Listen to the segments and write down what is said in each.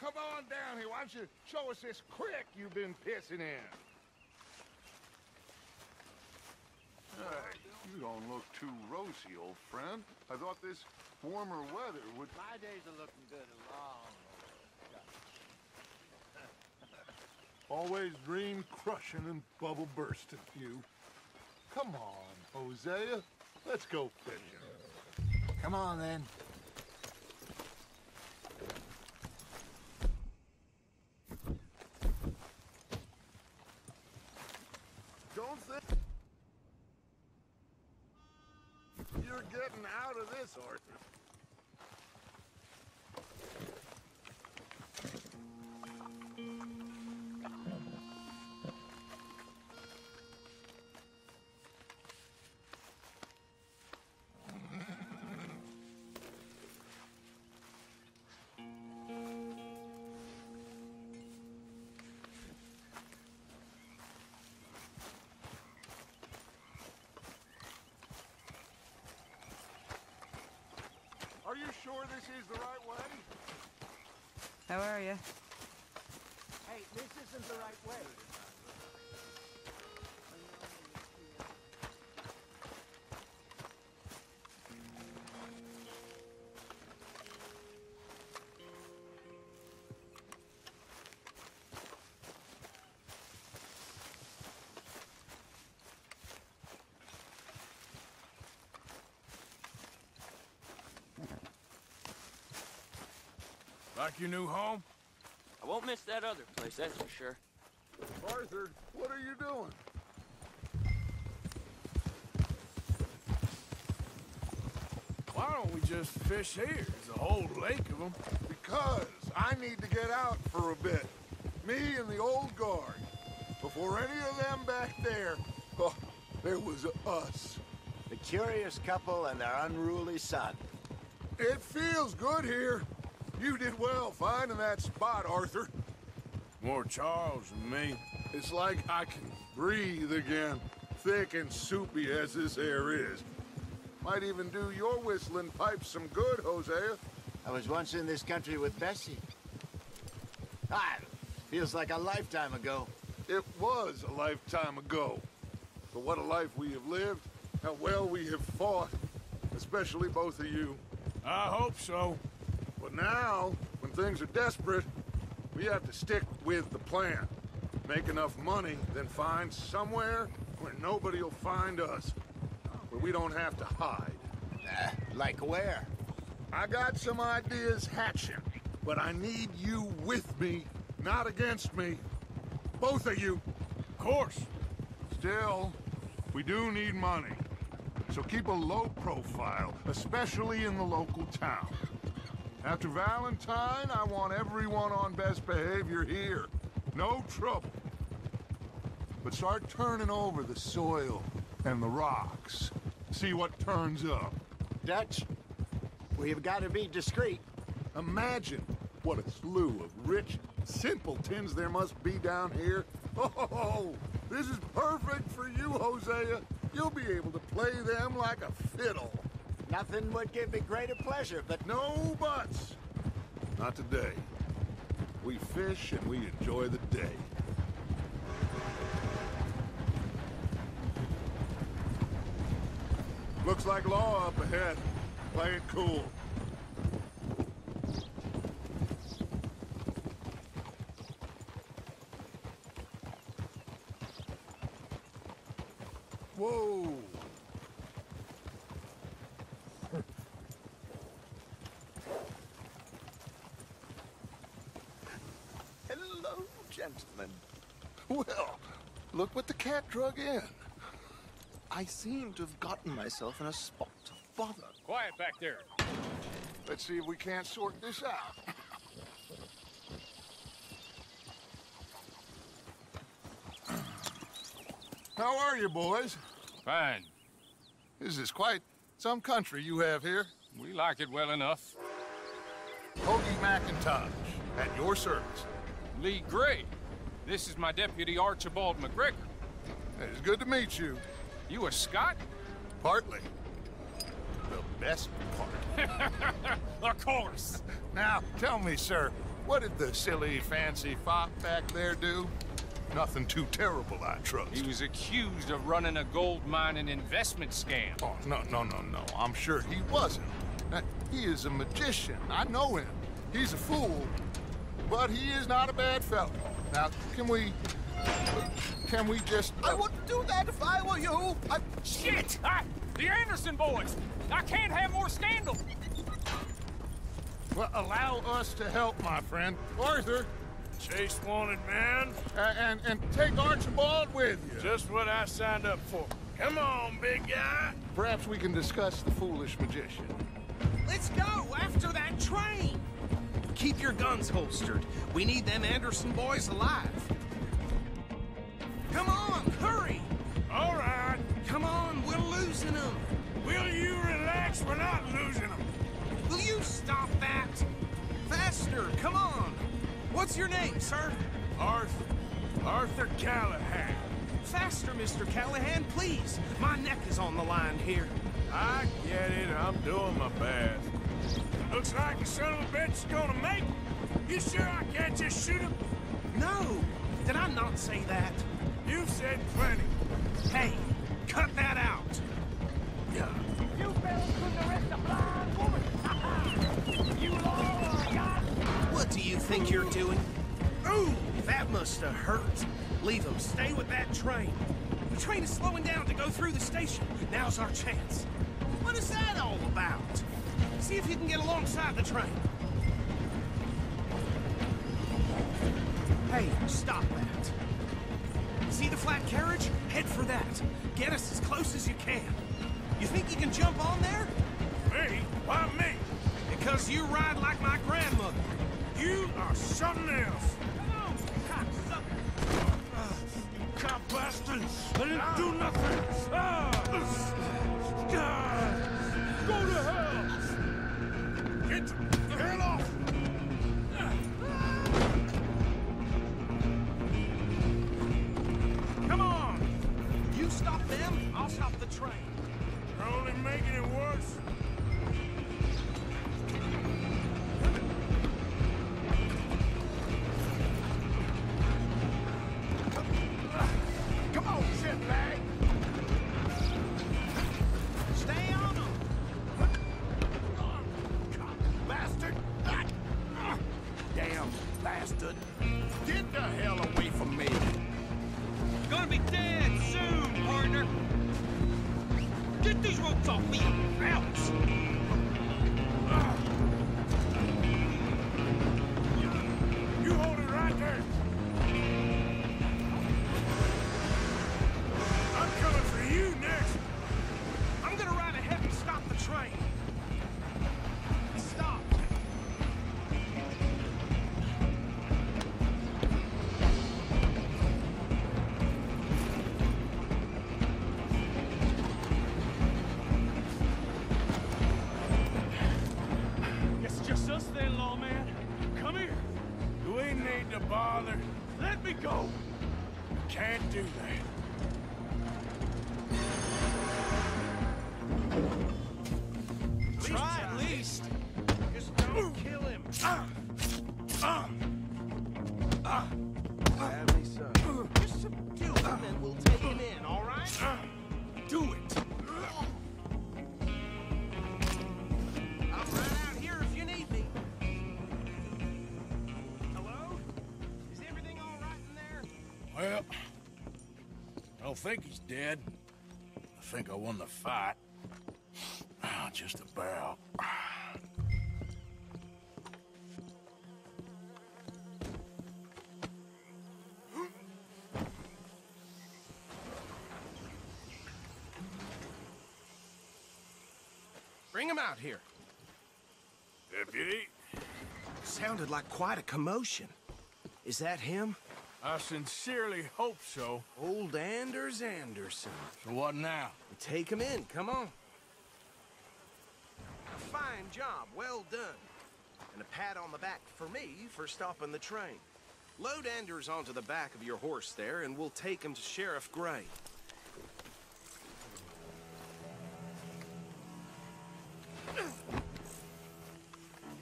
come on down here. Why don't you show us this creek you've been pissing in? Hey, you don't look too rosy, old friend. I thought this warmer weather would... My days are looking good along. Always dream crushing and bubble bursting, you. Come on, Hosea. Let's go fishing. Come on, then. Don't think you're getting out of this, Arthur. Are you sure this is the right way? How are you? Hey, this isn't the right way. Like your new home? I won't miss that other place, that's for sure. Arthur, what are you doing? Why don't we just fish here? There's a whole lake of them. Because I need to get out for a bit. Me and the old guard. Before any of them back there, oh, there was us. The curious couple and their unruly son. It feels good here. You did well finding that spot, Arthur. More Charles than me. It's like I can breathe again, thick and soupy as this air is. Might even do your whistling pipes some good, Hosea. I was once in this country with Bessie. Ah, feels like a lifetime ago. It was a lifetime ago. But what a life we have lived, how well we have fought, especially both of you. I hope so. But now, when things are desperate, we have to stick with the plan. Make enough money, then find somewhere where nobody will find us. Where we don't have to hide. Like where? I got some ideas hatching, but I need you with me, not against me. Both of you. Of course. Still, we do need money. So keep a low profile, especially in the local town. After Valentine, I want everyone on best behavior here. No trouble. But start turning over the soil and the rocks. See what turns up. Dutch, we've got to be discreet. Imagine what a slew of rich simpletons there must be down here. Oh, this is perfect for you, Hosea. You'll be able to play them like a fiddle. Nothing would give me greater pleasure, but No buts. Not today. We fish and we enjoy the day. Looks like law up ahead. Play it cool. Whoa! hello, gentlemen. Well, look what the cat drug in. I seem to have gotten myself in a spot of bother. Quiet back there. Let's see if we can't sort this out. How are you, boys? Fine. This is quite some country you have here. We like it well enough. Hoagie McIntosh, at your service. Lee Gray. This is my deputy Archibald McGregor. It's good to meet you. You a Scot? Partly. The best part. Of course. Now, tell me, sir, What did the silly, fancy fop back there do? Nothing too terrible, I trust. He was accused of running a gold mine and investment scam. Oh, no. I'm sure he wasn't. He is a magician. I know him. He's a fool, but he is not a bad fellow. Now, can we just... I wouldn't do that if I were you. Shit! The Anderson boys! I can't have more scandal! Well, allow us to help, my friend. Arthur, Chase wanted man. and take Archibald with you. Just what I signed up for. Come on, big guy. Perhaps we can discuss the foolish magician. Let's go after that train. Keep your guns holstered. We need them Anderson boys alive. Come on, hurry. All right. Come on, we're losing them. Will you relax? We're not losing them. Will you stop that? Faster, come on. What's your name, sir? Arthur Callahan. Faster, Mr. Callahan, please. My neck is on the line here. I get it. I'm doing my best. Looks like the son of a bitch is gonna make it. You sure I can't just shoot him? No, did I not say that? You've said plenty. Hey, cut that out. Yeah. You fellas couldn't arrest a blind woman! You Lord! What do you think you're doing? Ooh, that must have hurt. Leave them. Stay with that train. The train is slowing down to go through the station. Now's our chance. What is that all about? See if you can get alongside the train. Hey, stop that. See the flat carriage? Head for that. Get us as close as you can. You think you can jump on there? Me? Why me? Because you ride like my grandmother. You are something else. Come on, cocksucker. You cop bastard! I didn't do nothing! Go to hell! Get the hell off! Come on! You stop them, I'll stop the train. You're only making it worse. Come on, shitbag! Stay on them! Bastard! Damn bastard! Get the hell away from me! Gonna be dead soon, partner! Get these ropes off me! Ouch! You hold it right there. I'm coming for you next. I'm gonna ride ahead and stop the train. Stop! It's just us then, lawman. Come here. You ain't need to bother. Let me go. You can't do that. Try at least. Just don't kill him. Family son. Just subdue him and we'll take him in, all right? Do it. I'm right out here if you need me. Hello? Is everything all right in there? Well, I don't think he's dead. I think I won the fight. Just about. Bring him out here. Deputy, Sounded like quite a commotion. Is that him? I sincerely hope so. Old Anders Anderson. So what now? Take him in, come on. A fine job, well done. And a pat on the back for me for stopping the train. Load Anders onto the back of your horse there, and we'll take him to Sheriff Gray.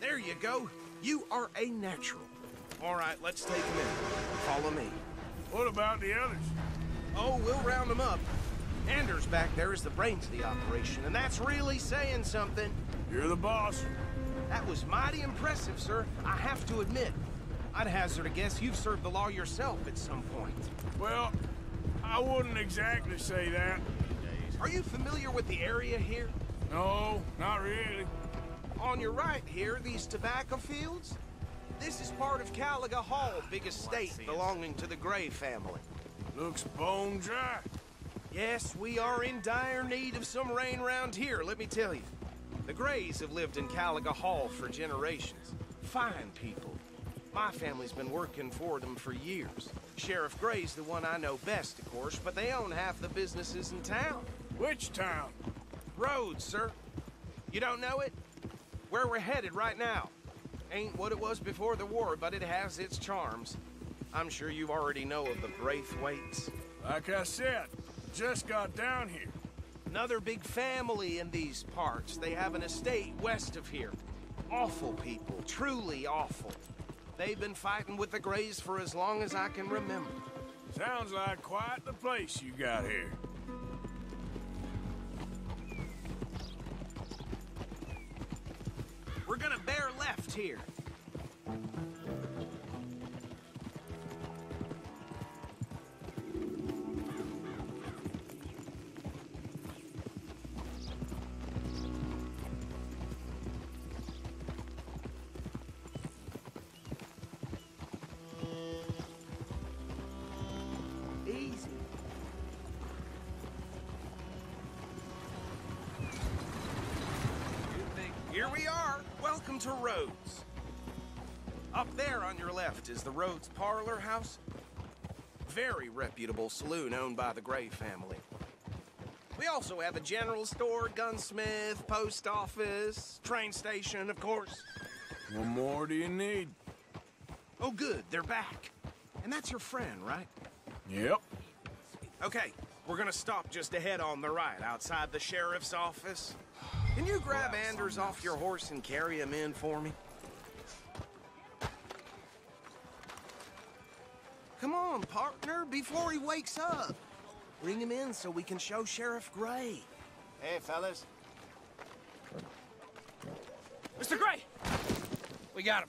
There you go. You are a natural. All right, let's take him in. Follow me. What about the others? Oh, we'll round them up. Anders back there is the brains of the operation, and that's really saying something. You're the boss. That was mighty impressive, sir. I have to admit. I'd hazard a guess you've served the law yourself at some point. Well, I wouldn't exactly say that. Are you familiar with the area here? No, not really. On your right here, these tobacco fields? This is part of Caliga Hall, big estate belonging to the Gray family. Looks bone dry. Yes, we are in dire need of some rain round here, let me tell you. The Grays have lived in Caliga Hall for generations. Fine people. My family's been working for them for years. Sheriff Gray's the one I know best, of course, but they own half the businesses in town. Which town? Rhodes, sir. You don't know it? Where we're headed right now. Ain't what it was before the war, but it has its charms. I'm sure you already know of the Braithwaites. Like I said, just got down here. Another big family in these parts. They have an estate west of here. Awful people, truly awful. They've been fighting with the Grays for as long as I can remember. Sounds like quite the place you got here. We're gonna bear left here. Easy. Here we are. Welcome to Rhodes. Up there on your left is the Rhodes Parlor House. Very reputable saloon owned by the Gray family. We also have a general store, gunsmith, post office, train station, of course. What more do you need? Oh, good. They're back. And that's your friend, right? Yep. Okay, we're gonna stop just ahead on the right, outside the sheriff's office. Can you grab Anders off your horse and carry him in for me? Come on, partner, before he wakes up. Bring him in so we can show Sheriff Gray. Hey, fellas. Mr. Gray! We got him.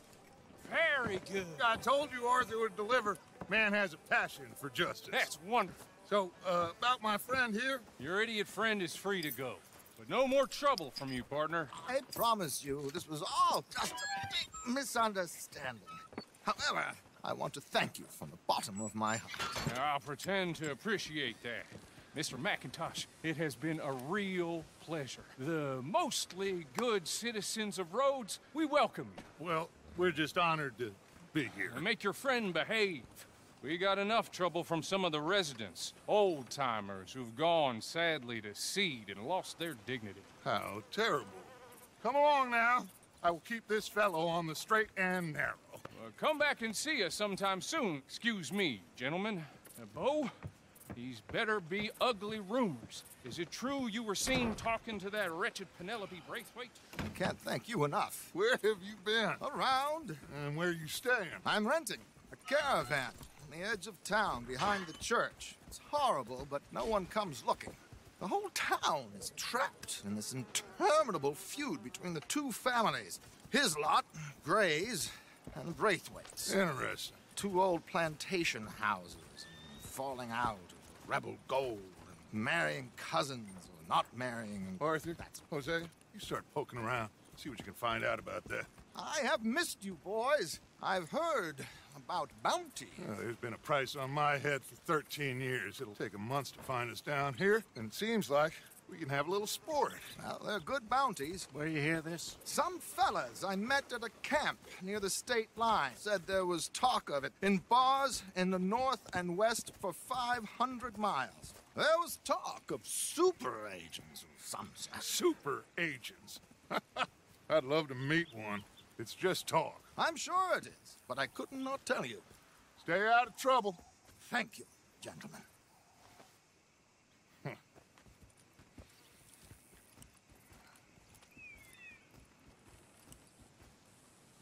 Very good. I told you Arthur would deliver. Man has a passion for justice. That's wonderful. So, about my friend here? Your idiot friend is free to go. But no more trouble from you, partner. I promise you this was all just a big misunderstanding. However, I want to thank you from the bottom of my heart. I'll pretend to appreciate that. Mr. McIntosh, it has been a real pleasure. The mostly good citizens of Rhodes, we welcome you. Well, we're just honored to be here. And make your friend behave. We got enough trouble from some of the residents, old-timers who've gone, sadly, to seed and lost their dignity. How terrible. Come along now. I will keep this fellow on the straight and narrow. Come back and see us sometime soon. Excuse me, gentlemen. Bo, these better be ugly rumors. Is it true you were seen talking to that wretched Penelope Braithwaite? I can't thank you enough. Where have you been? Around. And where you staying? I'm renting a caravan on the edge of town behind the church. It's horrible, but no one comes looking. The whole town is trapped in this interminable feud between the two families. His lot, Gray's, and Braithwaite's. Interesting. Two old plantation houses, falling out, rebel gold, and marrying cousins or not marrying. And Arthur, Jose, you start poking around. See what you can find out about that. I have missed you, boys. I've heard about bounty. There's been a price on my head for 13 years. It'll take a month to find us down here, and it seems like we can have a little sport. Well, they're good bounties. Where you hear this? Some fellas I met at a camp near the state line said there was talk of it in bars in the north and west for 500 miles. There was talk of super agents of some sort. Super agents. I'd love to meet one. It's just talk. I'm sure it is, but I couldn't not tell you. Stay out of trouble. Thank you, gentlemen.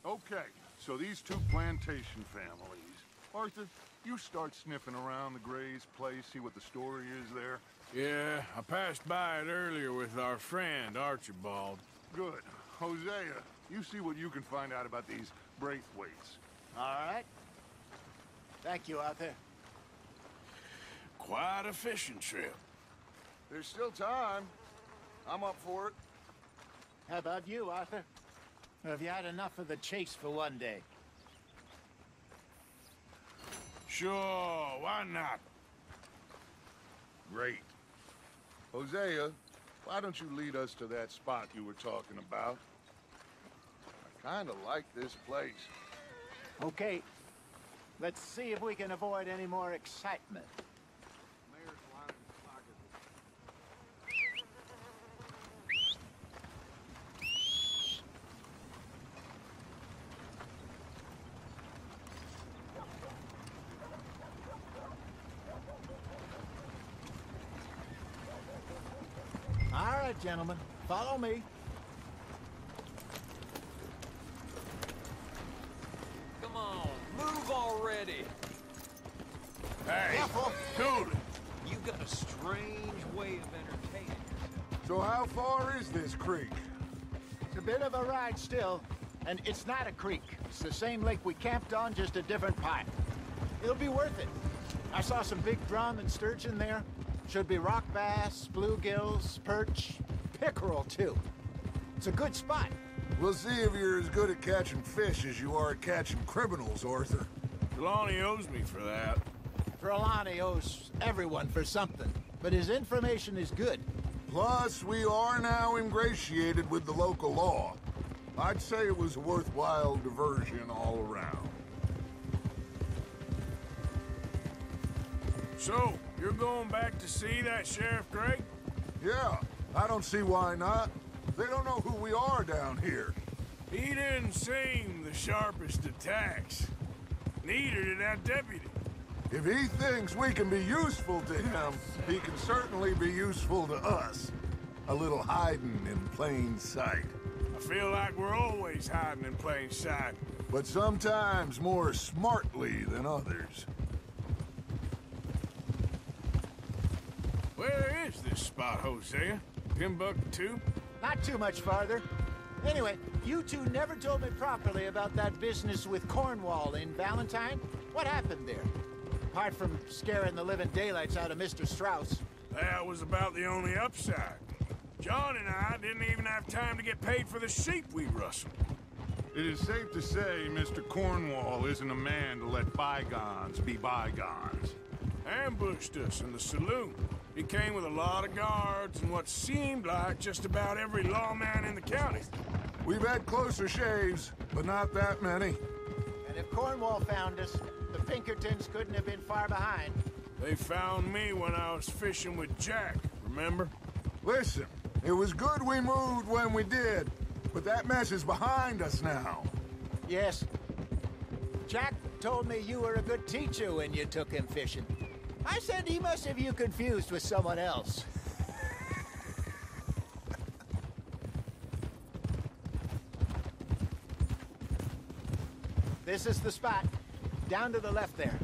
Okay, So these two plantation families. Arthur, you start sniffing around the Gray's place, see what the story is there. Yeah, I passed by it earlier with our friend, Archibald. Good. Hosea, you see what you can find out about these Braithwaites. All right. Thank you, Arthur. Quite a fishing trip. There's still time. I'm up for it. How about you, Arthur? Or have you had enough of the chase for one day? Sure, why not? Great. Hosea, why don't you lead us to that spot you were talking about? I kind of like this place. Okay. Let's see if we can avoid any more excitement. All right, gentlemen, follow me. Come on, move already. Hey, dude! You got a strange way of entertaining. So how far is this creek? It's a bit of a ride still, and it's not a creek. It's the same lake we camped on, just a different pipe. It'll be worth it. I saw some big drum and sturgeon there. Should be rock bass, bluegills, perch, pickerel too. It's a good spot. We'll see if you're as good at catching fish as you are at catching criminals, Arthur. Trelawney owes me for that. Trelawney owes everyone for something, but his information is good. Plus, we are now ingratiated with the local law. I'd say it was a worthwhile diversion all around. So, you're going back to see that Sheriff Gray? Yeah, I don't see why not. They don't know who we are down here. He didn't seem the sharpest attacks. Neither did that deputy. If he thinks we can be useful to him, he can certainly be useful to us. A little hiding in plain sight. I feel like we're always hiding in plain sight. But sometimes more smartly than others. Where is this spot, Hosea? Timbuktu? Not too much farther. Anyway, you two never told me properly about that business with Cornwall in Valentine. What happened there? Apart from scaring the living daylights out of Mr. Strauss. That was about the only upside. John and I didn't even have time to get paid for the sheep we rustled. It is safe to say Mr. Cornwall isn't a man to let bygones be bygones. Ambushed us in the saloon. He came with a lot of guards and what seemed like just about every lawman in the county. We've had closer shaves, but not that many. And if Cornwall found us, the Pinkertons couldn't have been far behind. They found me when I was fishing with Jack, remember? Listen, it was good we moved when we did, but that mess is behind us now. Yes. Jack told me you were a good teacher when you took him fishing. I said he must have you confused with someone else. This is the spot. Down to the left there.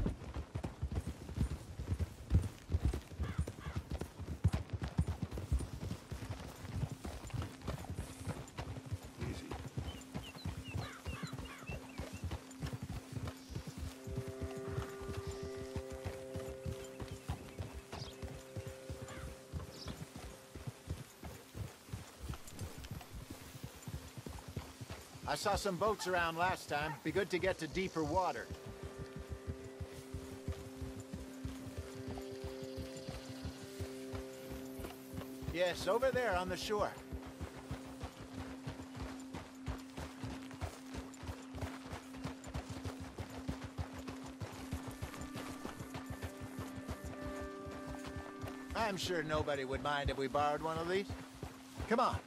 Easy. I saw some boats around last time. Be good to get to deeper water. Yes, over there on the shore. I'm sure nobody would mind if we borrowed one of these. Come on.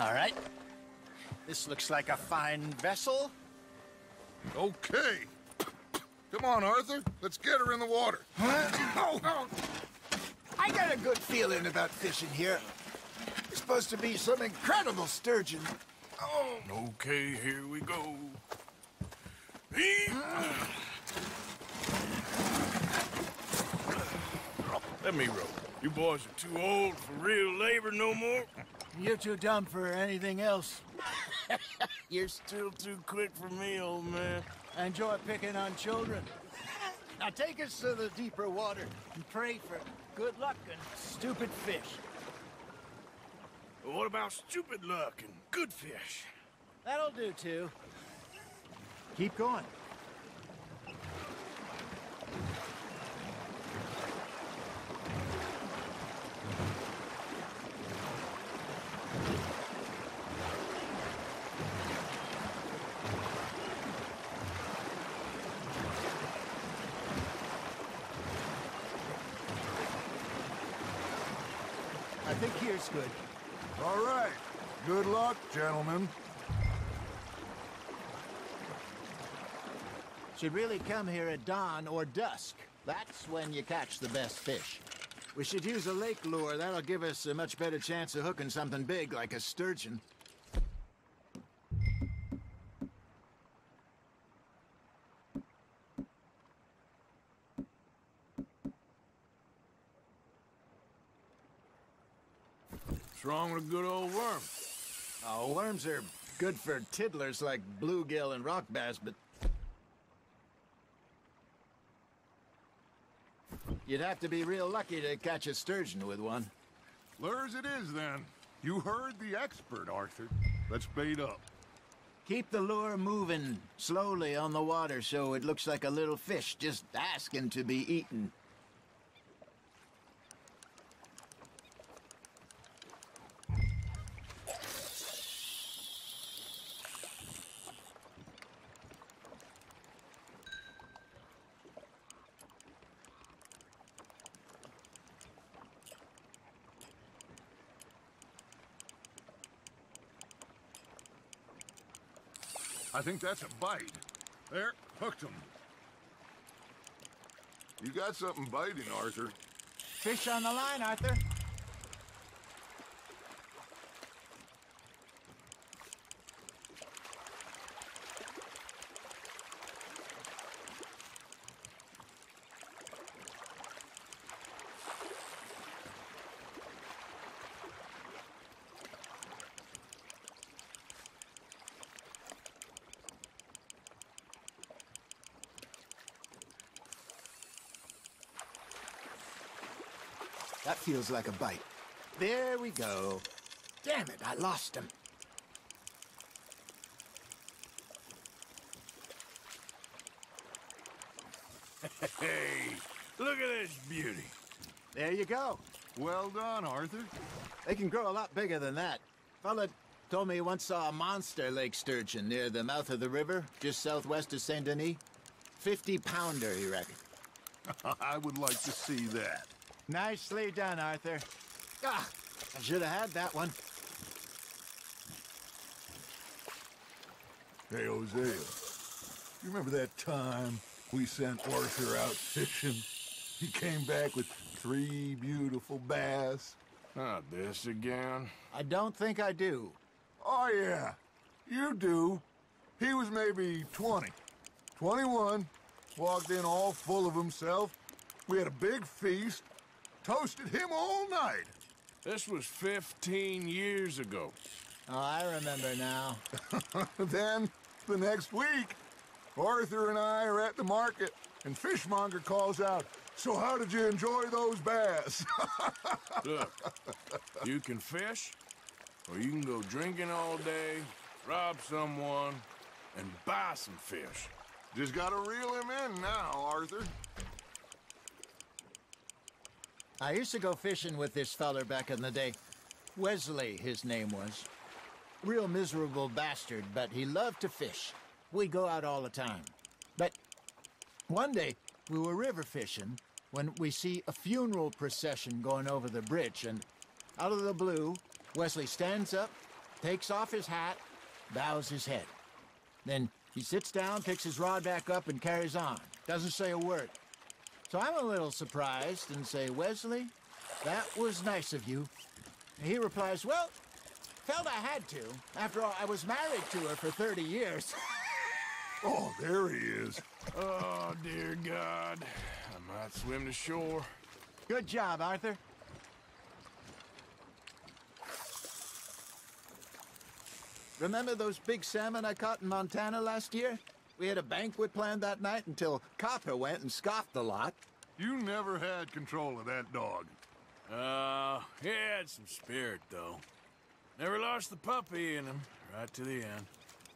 All right. This looks like a fine vessel. Okay. Come on, Arthur. Let's get her in the water. I got a good feeling about fishing here. It's supposed to be some incredible sturgeon. Okay, here we go. Let me row. You boys are too old for real labor no more. You're too dumb for anything else. You're still too quick for me, old man. I enjoy picking on children. Now take us to the deeper water and pray for good luck and stupid fish. But what about stupid luck and good fish? That'll do, too. Keep going. I think here's good. All right. Good luck, gentlemen. Should really come here at dawn or dusk. That's when you catch the best fish. We should use a lake lure. That'll give us a much better chance of hooking something big like a sturgeon. What's wrong with a good old worm? Oh, worms are good for tiddlers like bluegill and rock bass, but you'd have to be real lucky to catch a sturgeon with one. Lures it is, then. You heard the expert, Arthur. Let's bait up. Keep the lure moving slowly on the water so it looks like a little fish just asking to be eaten. I think that's a bite. There, hooked him. You got something biting, Arthur. Fish on the line, Arthur. That feels like a bite. There we go. Damn it, I lost him. Hey, look at this beauty. There you go. Well done, Arthur. They can grow a lot bigger than that. Fella told me he once saw a monster lake sturgeon near the mouth of the river, just southwest of Saint Denis. 50-pounder, he reckoned. I would like to see that. Nicely done, Arthur. Ah, I should have had that one. Hey, Hosea, you remember that time we sent Arthur out fishing? He came back with 3 beautiful bass. Not this again. I don't think I do. Oh, yeah, you do. He was maybe 20, 21, walked in all full of himself. We had a big feast, toasted him all night. This was 15 years ago. Oh, I remember now. Then, the next week, Arthur and I are at the market, and Fishmonger calls out, "So how did you enjoy those bass?" Look, you can fish, or you can go drinking all day, rob someone, and buy some fish. Just gotta reel him in now, Arthur. I used to go fishing with this feller back in the day. Wesley, his name was. Real miserable bastard, but he loved to fish. We'd go out all the time. But one day, we were river fishing when we see a funeral procession going over the bridge, and out of the blue, Wesley stands up, takes off his hat, bows his head. Then he sits down, picks his rod back up, and carries on. Doesn't say a word. So I'm a little surprised and say, Wesley, that was nice of you. And he replies, well, felt I had to. After all, I was married to her for 30 years. Oh, there he is. Oh, dear God. I might swim to shore. Good job, Arthur. Remember those big salmon I caught in Montana last year? We had a banquet planned that night until Copper went and scoffed the lot. You never had control of that dog. He had some spirit, though. Never lost the puppy in him, right to the end.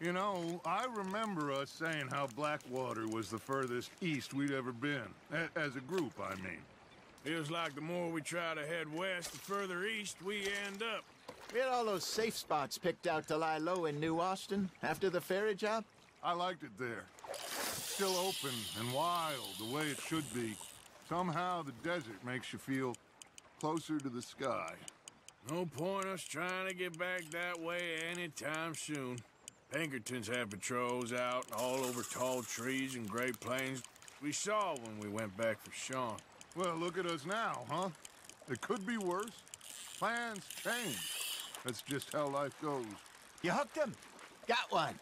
You know, I remember us saying how Blackwater was the furthest east we'd ever been. As a group, I mean. Feels like the more we try to head west, the further east we end up. We had all those safe spots picked out to lie low in New Austin after the ferry job. I liked it there. Still open and wild, the way it should be. Somehow the desert makes you feel closer to the sky. No point us trying to get back that way anytime soon. Pinkertons had patrols out all over tall trees and Great Plains. We saw when we went back for Sean. Well, look at us now, huh? It could be worse. Plans change. That's just how life goes. You hooked him. Got one.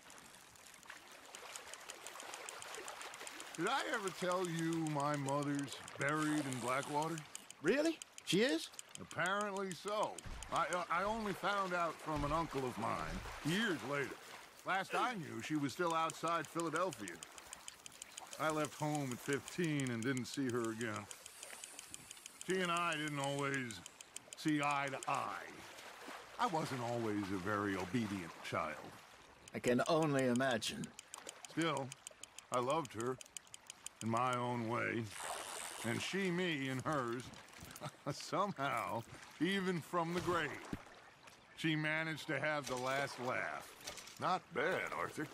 Did I ever tell you my mother's buried in Blackwater? Really? She is? Apparently so. I only found out from an uncle of mine years later. Last I knew, she was still outside Philadelphia. I left home at 15 and didn't see her again. She and I didn't always see eye to eye. I wasn't always a very obedient child. I can only imagine. Still, I loved her in my own way, and she me in hers. Somehow, even from the grave, she managed to have the last laugh. Not bad, Arthur.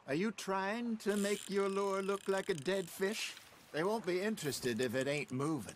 Are you trying to make your lure look like a dead fish? They won't be interested if it ain't moving.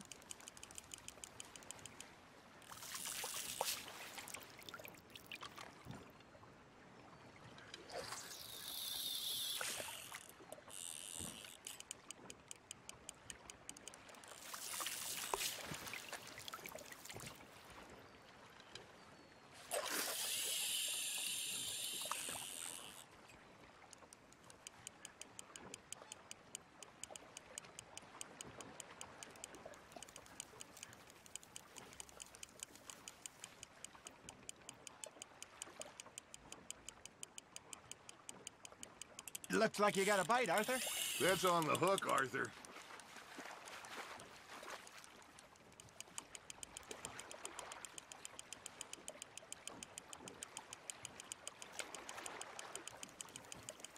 Looks like you got a bite, Arthur. That's on the hook, Arthur.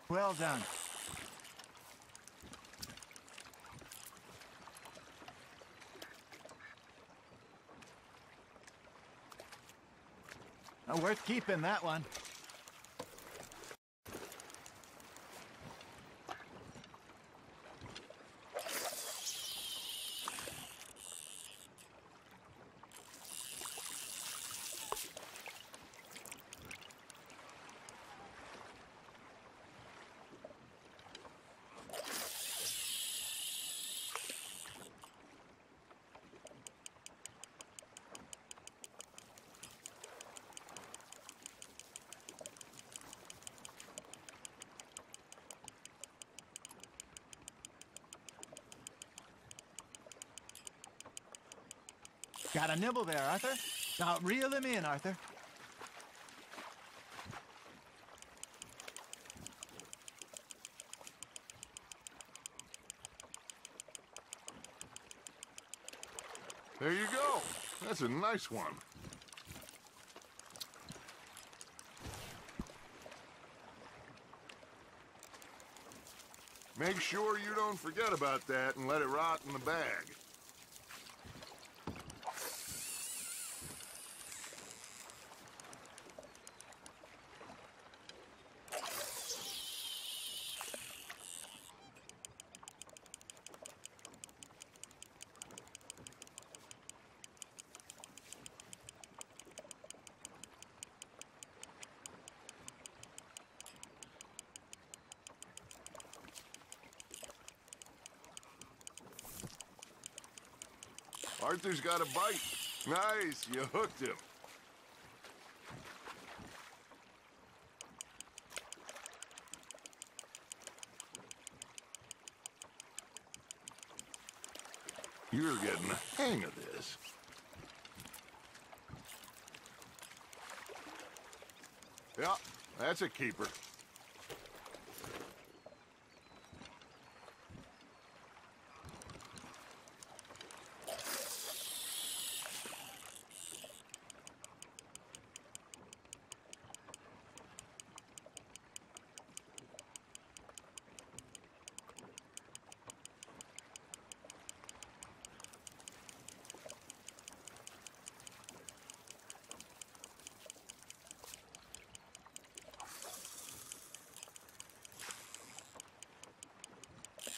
Well done. Worth keeping, that one. Got a nibble there, Arthur. Now reel him in, Arthur. There you go. That's a nice one. Make sure you don't forget about that and let it rot in the bag. Arthur's got a bite. Nice, you hooked him. You're getting the hang of this. Yeah, that's a keeper.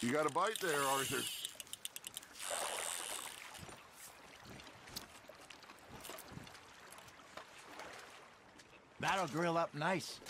You got a bite there, Arthur. That'll grill up nice.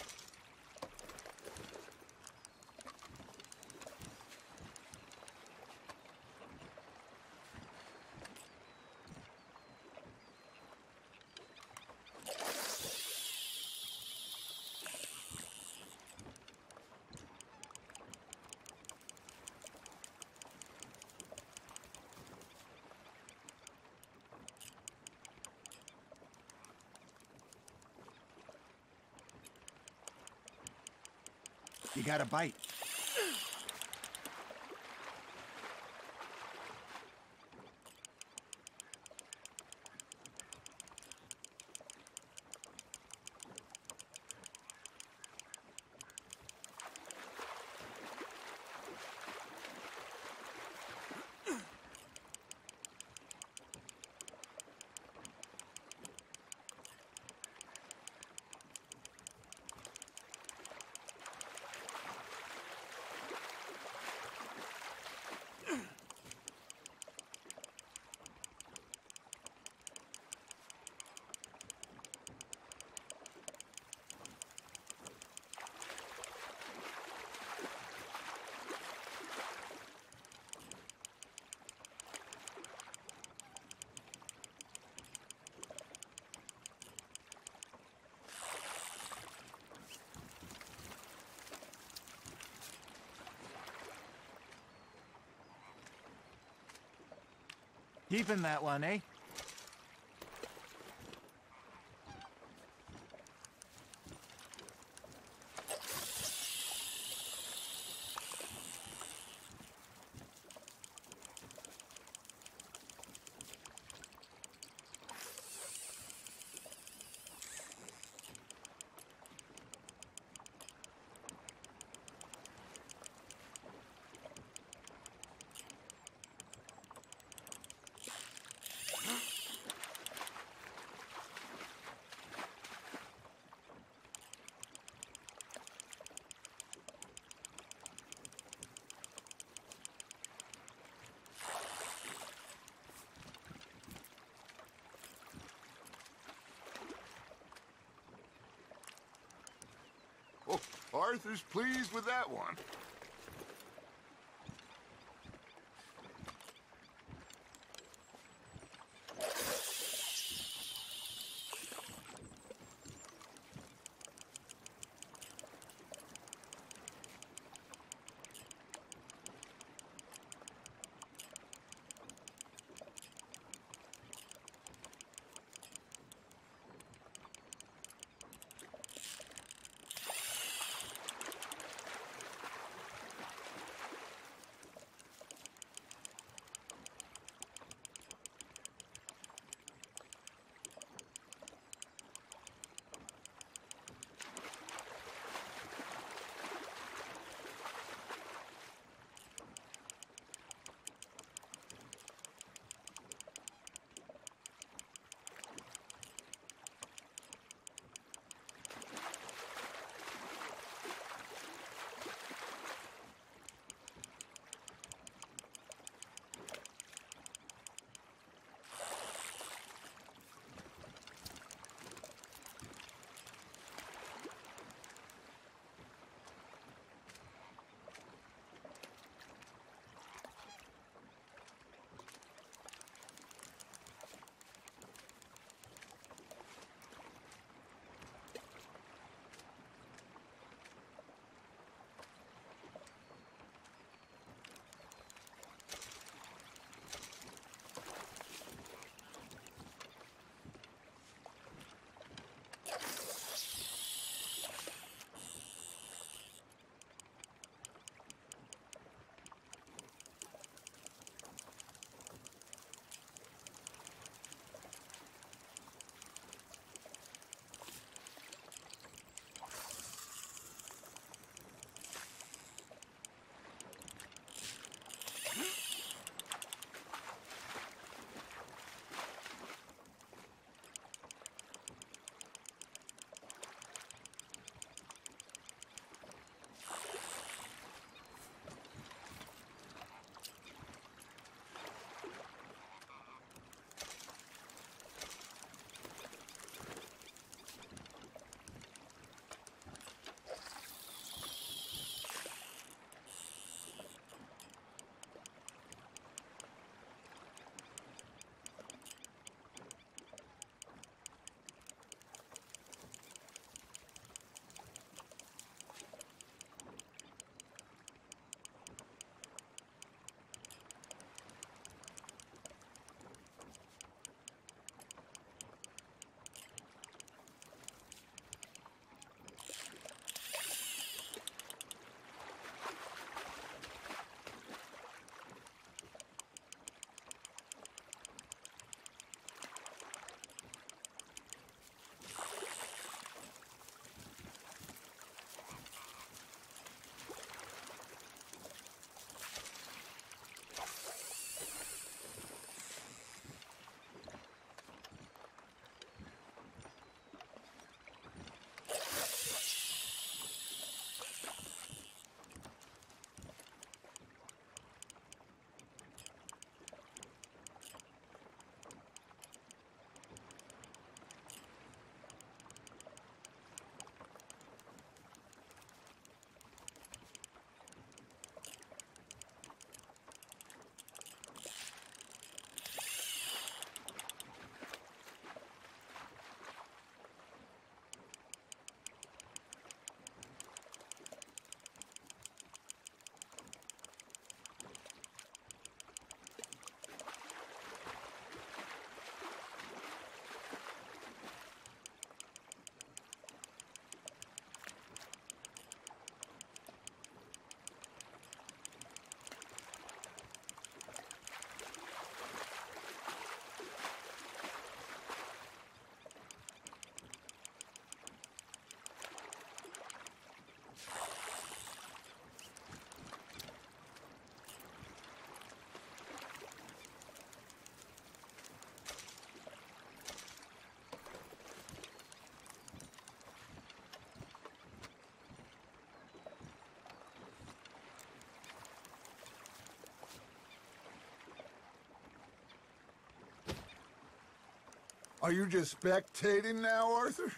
You got a bite. Keeping that one, eh? Oh, Arthur's pleased with that one. Are you just spectating now, Arthur?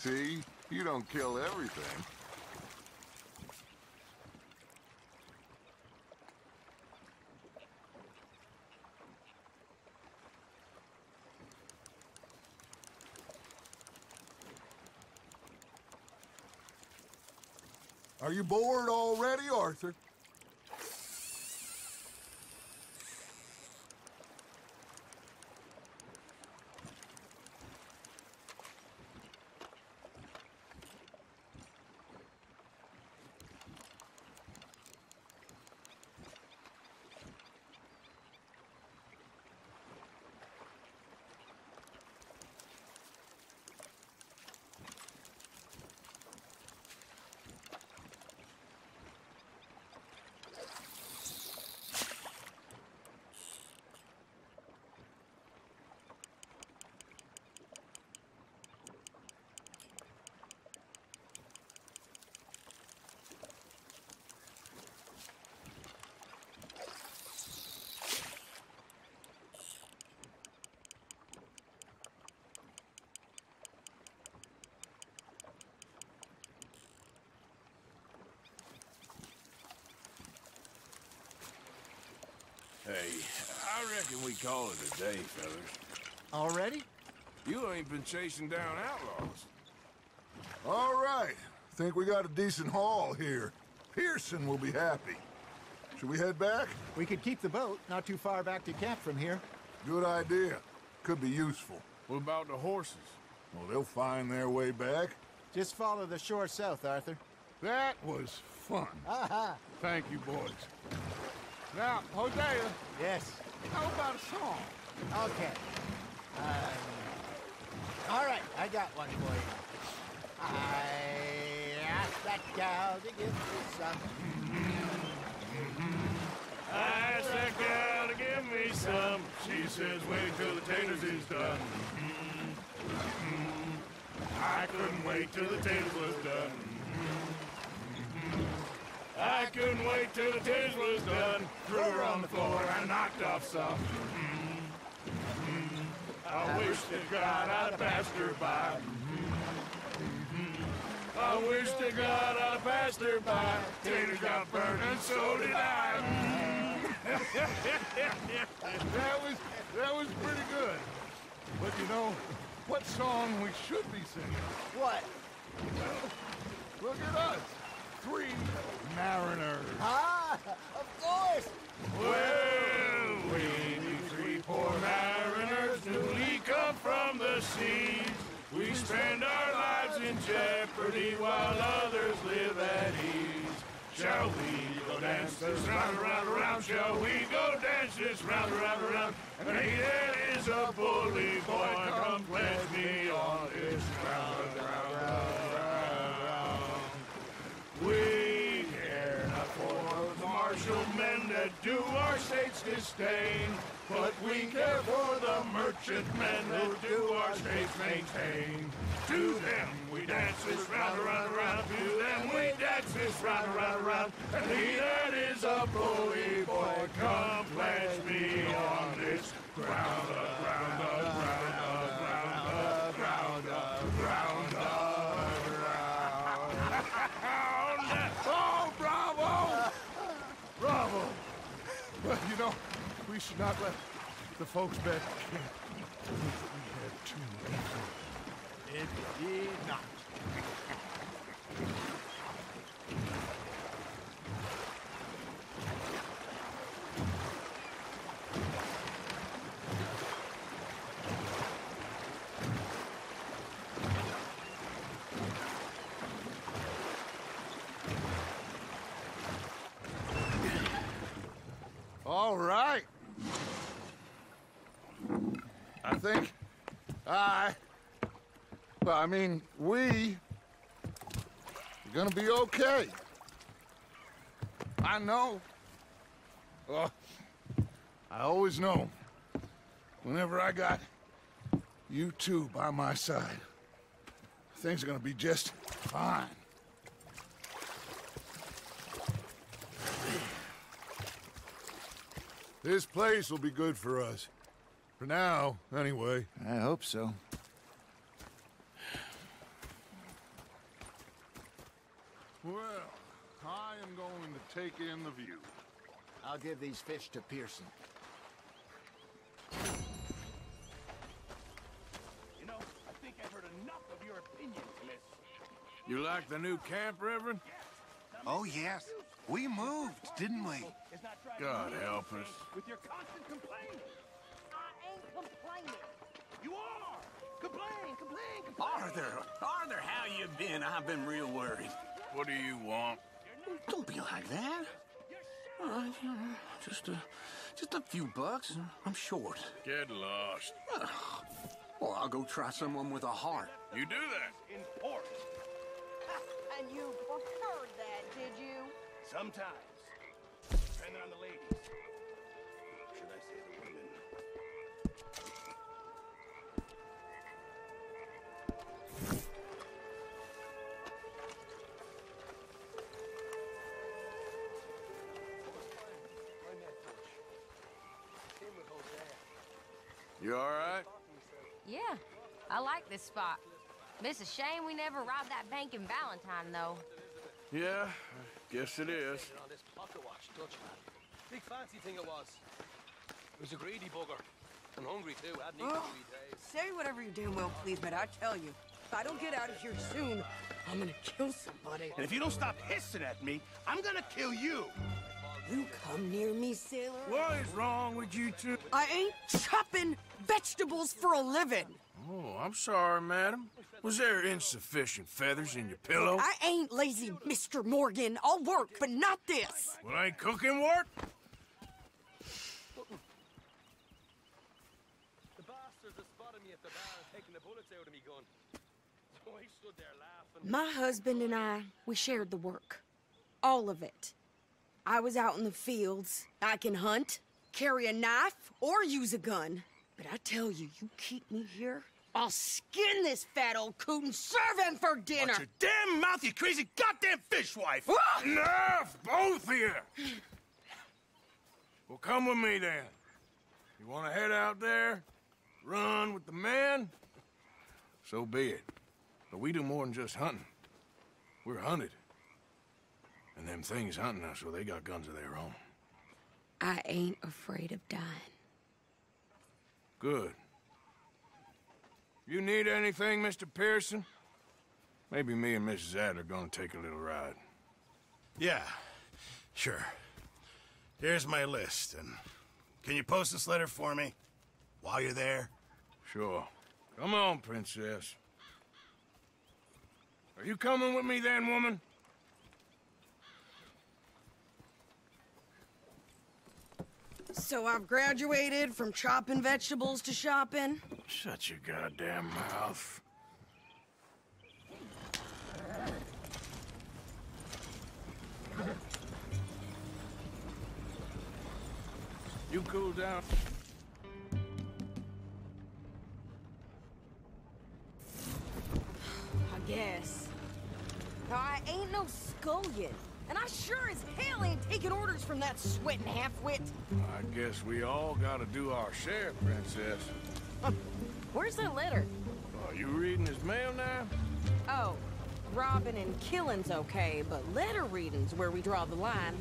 See? You don't kill everything. Are you bored already, Arthur? Hey, I reckon we call it a day, fellas. Already? You ain't been chasing down outlaws. All right. think we got a decent haul here. Pearson will be happy. Should we head back? We could keep the boat not too far back to camp from here. Good idea. Could be useful. What about the horses? Well, they'll find their way back. Just follow the shore south, Arthur. That was fun. Aha! Thank you, boys. Now, Hosea, Yes. how about a song? Okay. All right, I got one for you. I asked that gal to give me some. I asked that gal to give me some. She says, wait till the taters is done. I couldn't wait till the taters was done. I couldn't wait till the taters was done. Threw her on the floor and knocked off some. I wish to God I'd have passed her by. I wish to God I'd have passed her by. Taters got burned and so did I. That was pretty good. But you know, what song we should be singing? What? Look at us. 3 mariners. Ah, of course. Well, we 3 poor mariners newly come from the seas. We spend our lives in jeopardy while others live at ease. Shall we go dance this round, around, around? Shall we go dance this round, around, around? And he that is a bully boy, come pledge me on this round, round, round, round. We care not for the martial men that do our states disdain, but we care for the merchant men that do our states maintain. To them we dance this round, around, around. To them we dance this round, around, around. And he that is a bully boy, come pledge me on this ground, ground, ground, ground, ground, ground, ground. Oh, bravo! Bravo! But you know, we should not let the folks back camp. We had too many. It did not. All right. I think we are gonna be okay. I know. I always know. Whenever I got you two by my side, things are gonna be just fine. This place will be good for us. For now, anyway. I hope so. Well, I am going to take in the view. I'll give these fish to Pearson. You know, I think I've heard enough of your opinions, miss. You like the new camp, Reverend? Oh, yes. We moved, didn't we? God help us. With your constant complaining. I ain't complaining. You are! Complain, complain, complain. Arthur, how you been? I've been real worried. What do you want? Don't be like that. Just a few bucks. I'm short. Get lost. Well, I'll go try someone with a heart. You do that. In port. And you preferred that, did you? Sometimes. Depending on the ladies. Should I say the women? You all right? Yeah, I like this spot. It's a shame we never robbed that bank in Valentine, though. Yeah, I guess it is. This pocket watch Dutchman. Big fancy thing it was. It was a greedy bugger. And hungry too, hadn't eaten in 3 days. Say whatever you're doing, Will, please, but I tell you, If I don't get out of here soon, I'm gonna kill somebody. And if you don't stop hissing at me, I'm gonna kill you. You come near me, sailor. What is wrong with you two? I ain't chopping vegetables for a living. Oh, I'm sorry, madam. Was there insufficient feathers in your pillow? I ain't lazy, Mr. Morgan. I'll work, but not this. Well, ain't cooking work? The bastards have spotted me at the bar and taken the bullets out of me gun. So I stood there laughing. My husband and I, we shared the work. All of it. I was out in the fields. I can hunt, carry a knife, or use a gun. But I tell you, you keep me here, I'll skin this fat old coot and serve him for dinner. Watch your damn mouth, you crazy goddamn fishwife! Enough, both of you! Well, come with me then. You want to head out there, run with the men? So be it. But we do more than just hunting. We're hunted. And them things hunting us, so they got guns of their own. I ain't afraid of dying. Good. You need anything, Mr. Pearson? Maybe me and Mrs. Adler are gonna take a little ride. Yeah, sure. Here's my list, and can you post this letter for me while you're there? Sure. Come on, Princess. Are you coming with me then, woman? So I've graduated from chopping vegetables to shopping? Shut your goddamn mouth. You cool down. I guess. Now, I ain't no scullion, and I sure as hell ain't taking orders from that sweating half-wit. I guess we all gotta do our share, Princess. Where's that letter? Are you reading his mail now? Oh, robbing and killing's okay, but letter reading's where we draw the line.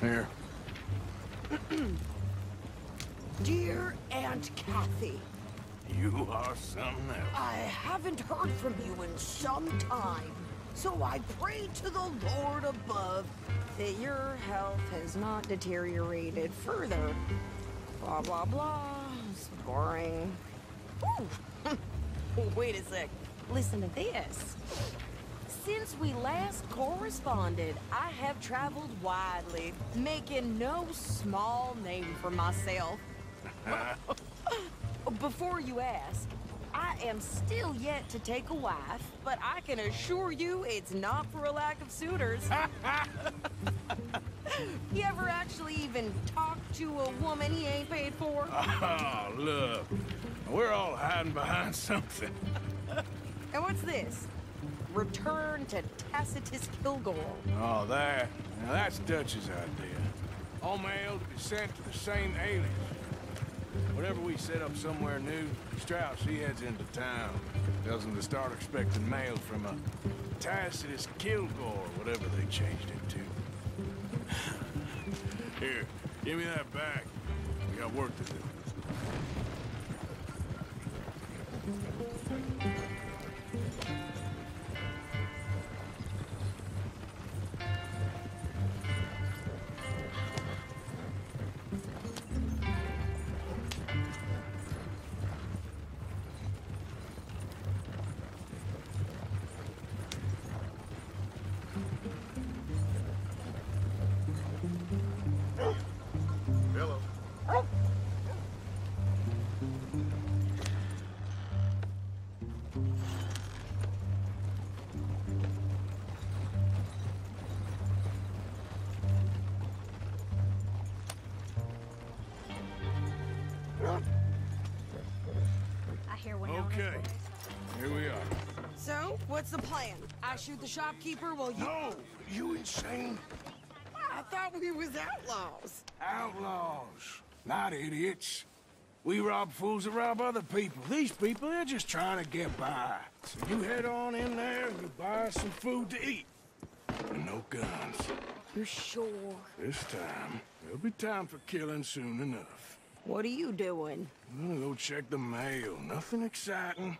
Here. Dear Aunt Kathy, You are something else. I haven't heard from you in some time, so I pray to the Lord above that your health has not deteriorated further. Blah, blah, blah. It's boring. Ooh. Wait a sec. Listen to this. Since we last corresponded, I have traveled widely, making no small name for myself. Before you ask, I am still yet to take a wife, but I can assure you it's not for a lack of suitors. You ever actually even talk to a woman he ain't paid for? Oh, look. We're all hiding behind something. And what's this? Return to Tacitus Kilgore. Oh, that. Now, that's Dutch's idea. All mail to be sent to the same alias. Whenever we set up somewhere new, Strauss, he heads into town. Tells them to start expecting mail from a Tacitus Kilgore, whatever they changed it to. Here, give me that back. We got work to do. Hello. I hear one. Okay, here we are. So, what's the plan? I shoot the shopkeeper while you... No! You insane? I thought we was outlaws. Outlaws, not idiots. We rob fools that rob other people. These people, they're just trying to get by. So you head on in there and you buy some food to eat. And no guns. You sure? This time, there'll be time for killing soon enough. What are you doing? I'm gonna go check the mail. Nothing exciting.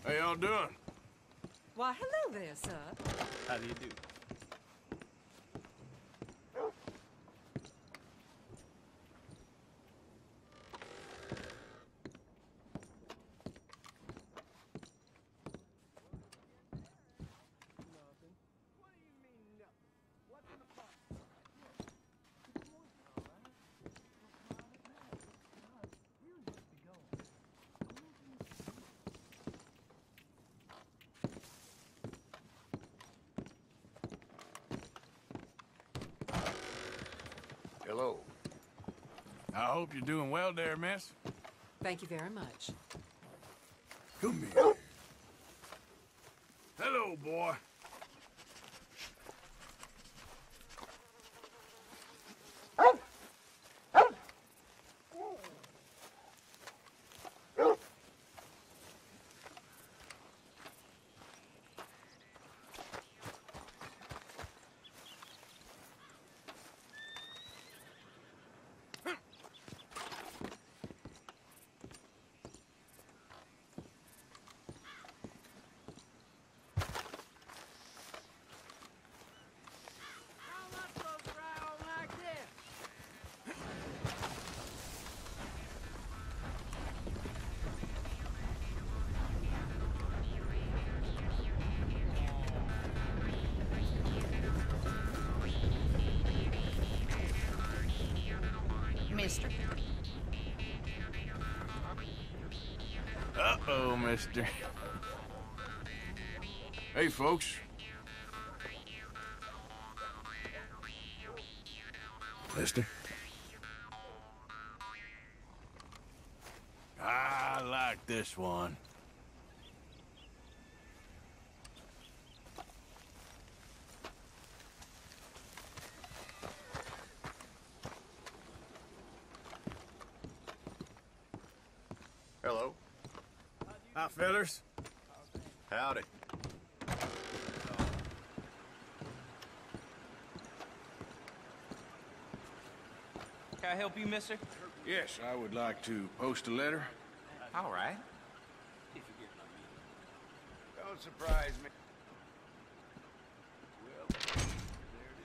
How y'all doing? Why, hello there, sir. How do you do? Hello. I hope you're doing well there, miss. Thank you very much. Come here. Hello, boy. Mister. Uh-oh, mister. Hey, folks. Mister. I like this one. Hello. Hi, fellas. Howdy. Can I help you, mister? Yes, I would like to post a letter. All right. Don't surprise me. Well, there it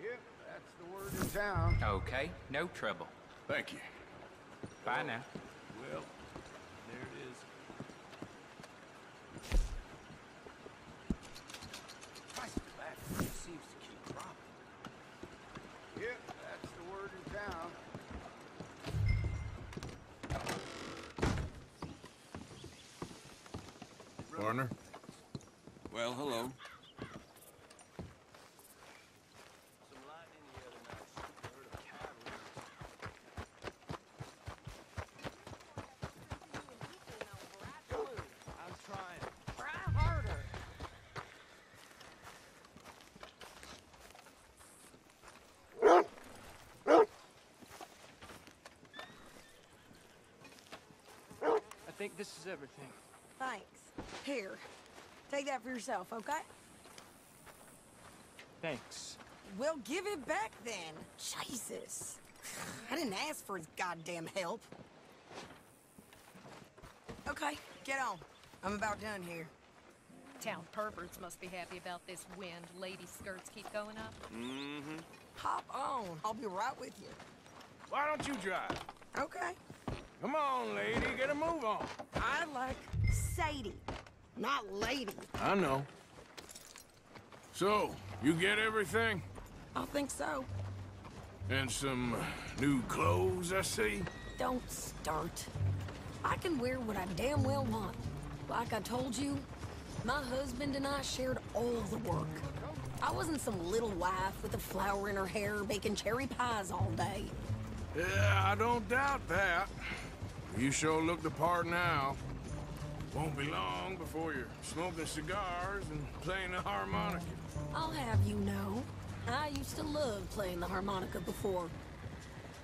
is. Yep, that's the word in town. Okay, no trouble. Thank you. Bye now. Well, there it is. Price of tobacco seems to keep dropping. Yep, that's the word in town. Partner. Well, hello. Some lightning the other night. Heard of cavalry. I'm trying. Try harder. I think this is everything. Thanks. Here, take that for yourself, okay? Thanks. We'll give it back then. Jesus. I didn't ask for his goddamn help. Okay, get on. I'm about done here. Town perverts must be happy about this wind. Lady skirts keep going up. Mm-hmm. Hop on. I'll be right with you. Why don't you drive? Okay. Come on, lady, get a move on. I like Sadie, not lady. I know. So, you get everything? I think so. And some new clothes, I see? Don't start. I can wear what I damn well want. Like I told you, my husband and I shared all the work. I wasn't some little wife with a flower in her hair baking cherry pies all day. Yeah, I don't doubt that. You sure look the part now. Won't be long before you're smoking cigars and playing the harmonica. I'll have you know, I used to love playing the harmonica before.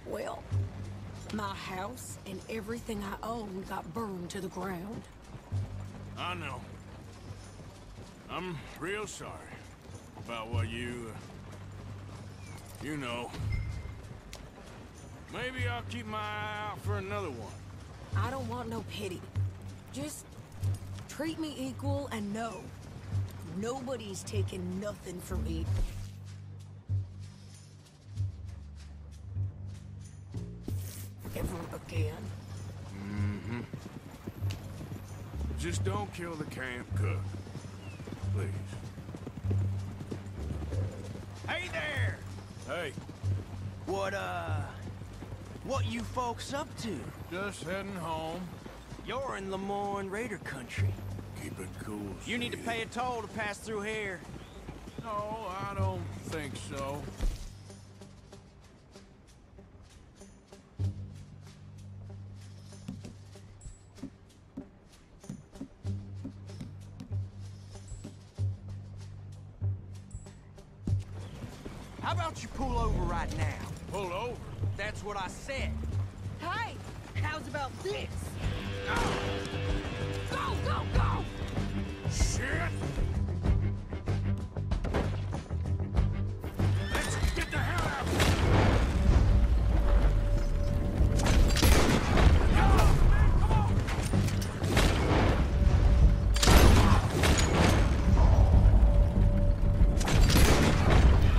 Well, my house and everything I owned got burned to the ground. I know. I'm real sorry about what you know. Maybe I'll keep my eye out for another one. I don't want no pity. Just treat me equal and know nobody's taking nothing from me. Ever again. Mm-hmm. Just don't kill the camp cook. Please. Hey there! Hey. What you folks up to? Just heading home. You're in Lemoyne Raider country. Keep it cool. You need to pay a toll to pass through here. No, I don't think so. How about you pull over right now? Pull over? That's what I said. Hey, how's about this? Go, go, go! Shit! Let's get the hell out!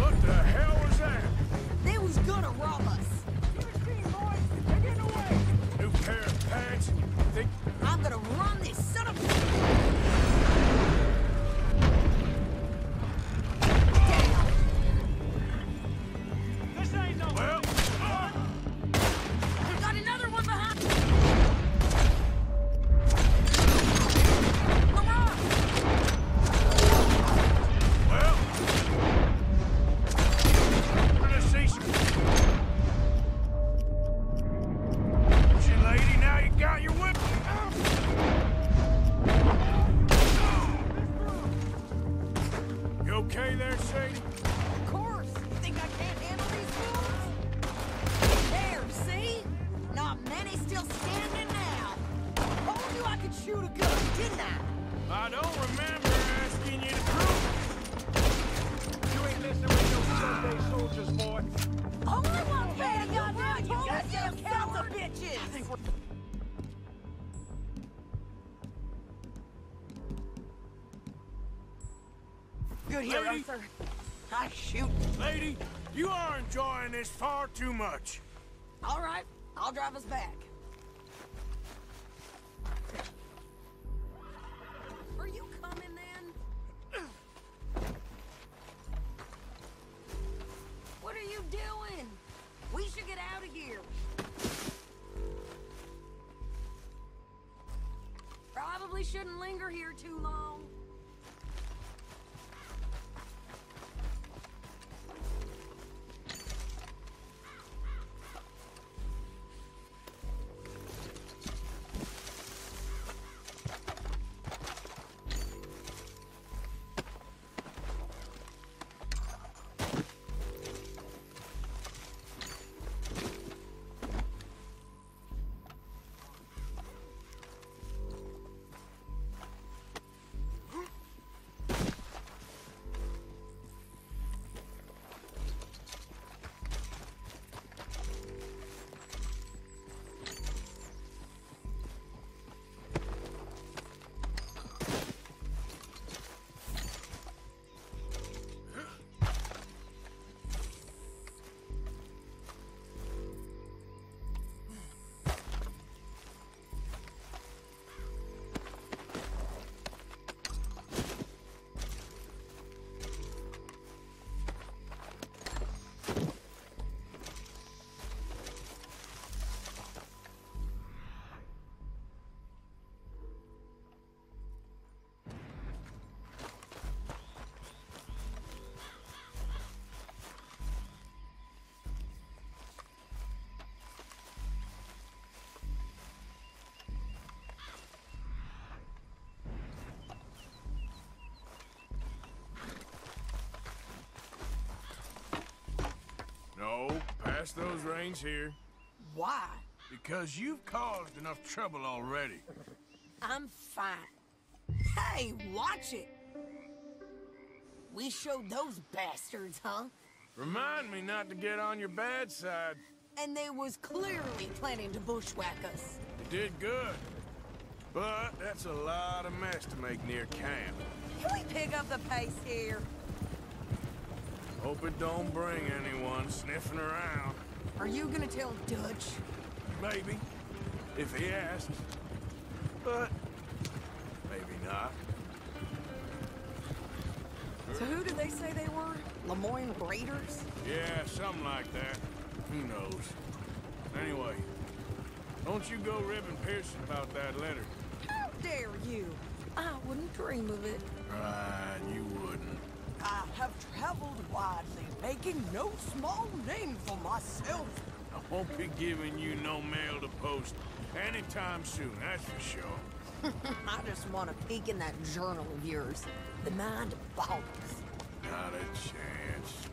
What the hell was that? They was gonna rob us. New pair of pants? Think I'm gonna run this son of a... This ain't no... well, We got another one behind. well. We're gonna see some. Shit, lady, now you got your whip. You okay there, Sadie? Of course. You think I can't handle these fools? There, see? Not many still standing now. Told you I could shoot a gun, didn't I? I don't remember asking you to prove You ain't listening with your Sunday soldiers, boy. Only one bad goddamn you goddamn sons of bitches! Good here, Lady. Arthur. I shoot. it. Lady, you are enjoying this far too much. All right, I'll drive us back. Are you coming then? What are you doing? We should get out of here. Probably shouldn't linger here too long. pass those reins here. Why? Because you've caused enough trouble already. I'm fine. Hey, watch it! We showed those bastards, huh? Remind me not to get on your bad side. And they was clearly planning to bushwhack us. You did good. But that's a lot of mess to make near camp. Can we pick up the pace here? Hope it don't bring anyone sniffing around. Are you gonna tell Dutch? Maybe, if he asks. But maybe not. So who did they say they were? Lemoyne Raiders? Yeah, something like that. Who knows? Anyway, don't you go ribbing Pearson about that letter. How dare you? I wouldn't dream of it. Right, you wouldn't. I have traveled widely, making no small name for myself. I won't be giving you no mail to post anytime soon, that's for sure. I just want to peek in that journal of yours. The mind of bombs. Not a chance.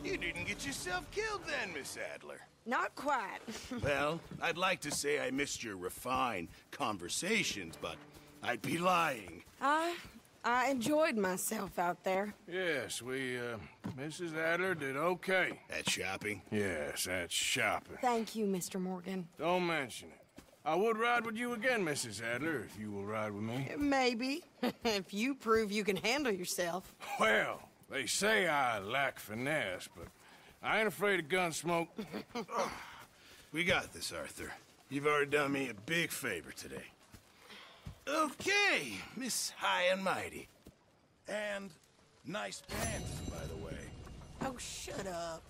You didn't get yourself killed then, Miss Adler. Not quite. Well, I'd like to say I missed your refined conversations, but I'd be lying. I enjoyed myself out there. Yes, Mrs. Adler did okay. At shopping? Yes, at shopping. Thank you, Mr. Morgan. Don't mention it. I would ride with you again, Mrs. Adler, if you will ride with me. Maybe. If you prove you can handle yourself. Well, they say I lack finesse, but I ain't afraid of gun smoke. We got this, Arthur. You've already done me a big favor today. Okay, Miss High and Mighty. And nice pants, by the way. Oh, shut up.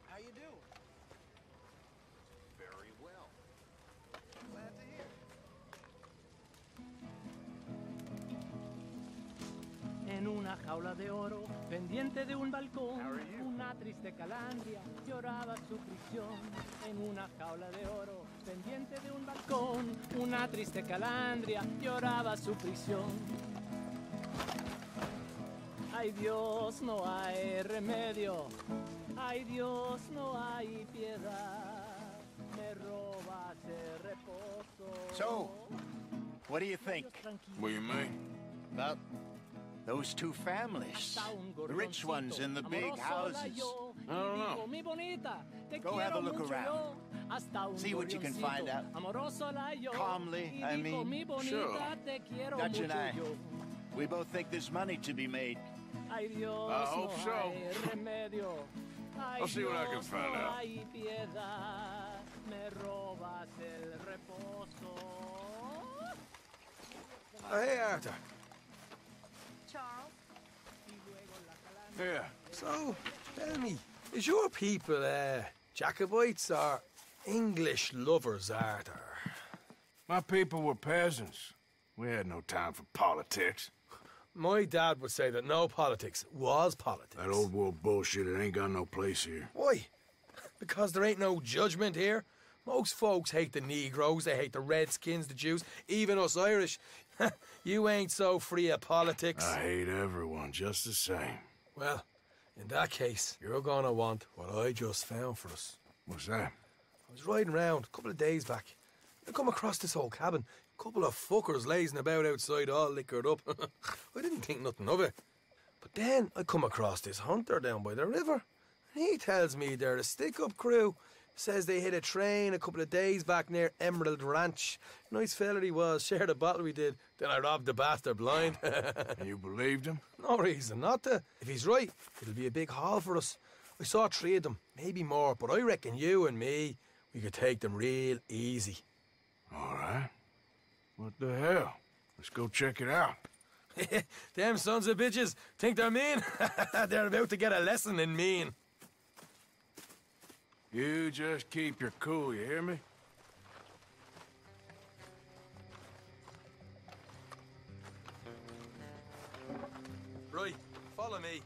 How you doing? Very well. Glad to hear. En una jaula de oro, pendiente de un balcón, una triste calandria lloraba su prisión. En una jaula de oro, pendiente de un balcón, una triste calandria lloraba su prisión. Ay Dios, no hay remedio, ay Dios, no hay piedad, me robas el reposo. So, what do you think? What do you mean? About those two families. The rich ones in the big houses. I don't know. Go have a look around. See what you can find out. Calmly, I mean. Sure. Dutch and I, we both think there's money to be made. I hope so. I'll see what I can find out. Hey, Arthur. Charles? Yeah. So, tell me, is your people, Jacobites or English lovers, Arthur? My people were peasants. We had no time for politics. My dad would say that no politics was politics. That old world bullshit, it ain't got no place here. Why? Because there ain't no judgment here. Most folks hate the Negroes, they hate the Redskins, the Jews, even us Irish. You ain't so free of politics. I hate everyone just the same. Well, in that case, you're gonna want what I just found for us. What's that? I was riding around a couple of days back. I come across this old cabin. A couple of fuckers lazing about outside all liquored up. I didn't think nothing of it. But then I come across this hunter down by the river. And he tells me they're a stick-up crew. Says they hit a train a couple of days back near Emerald Ranch. Nice fella he was, shared a bottle we did. Then I robbed the bastard blind. You believed him? No reason not to. If he's right, it'll be a big haul for us. I saw 3 of them, maybe more, but I reckon you and me, we could take them real easy. All right. What the hell? Let's go check it out. Them sons of bitches think they're mean. They're about to get a lesson in mean. You just keep your cool, you hear me? Right, follow me.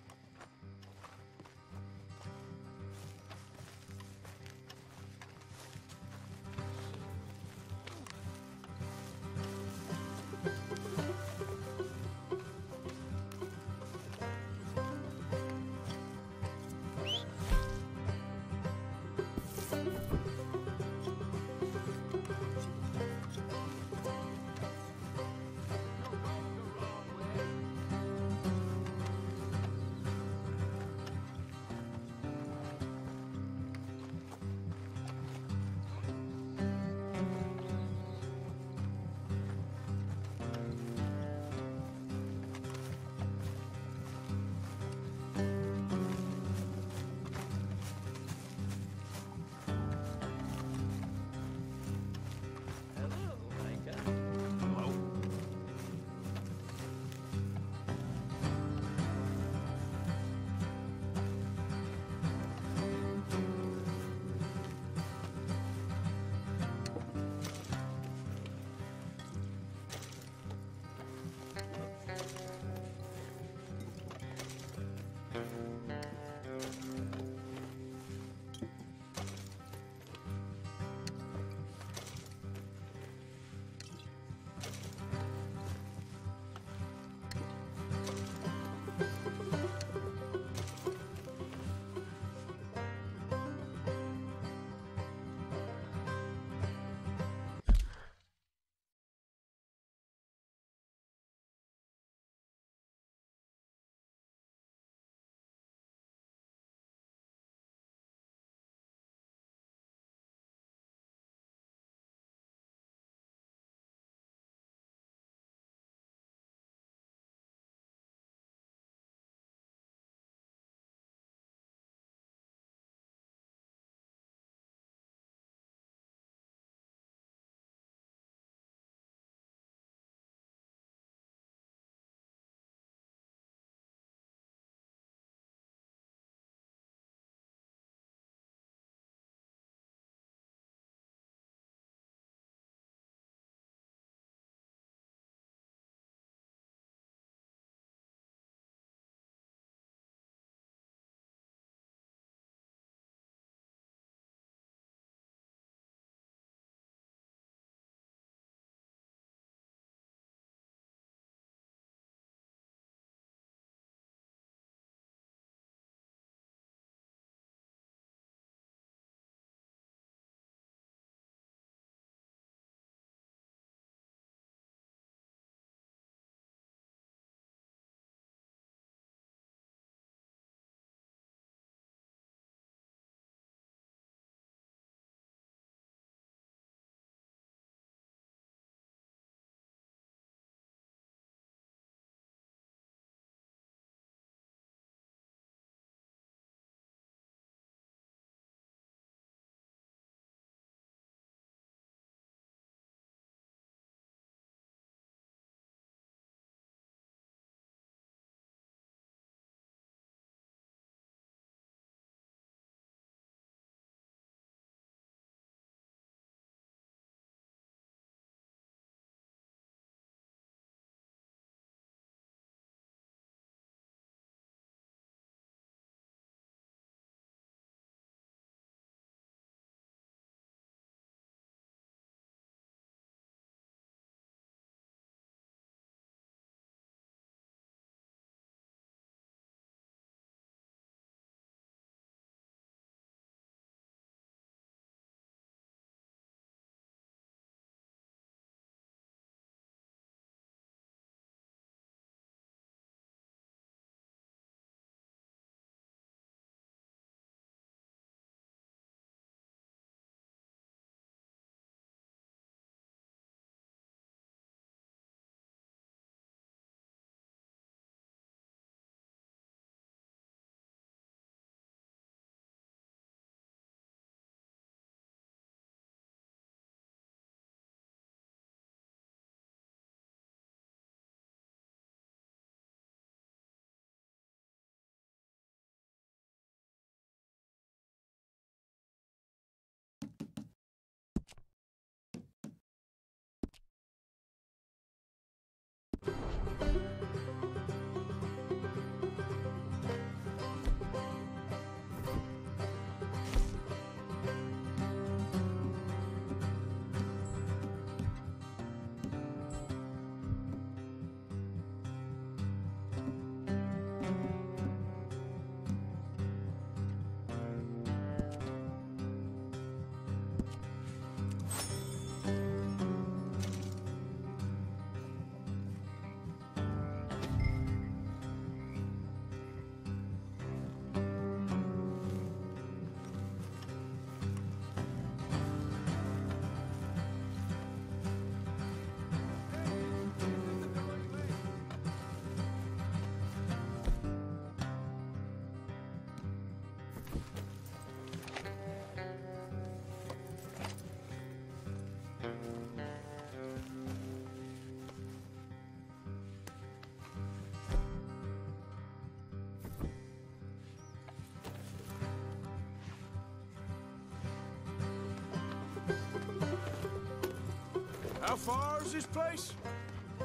How far is this place?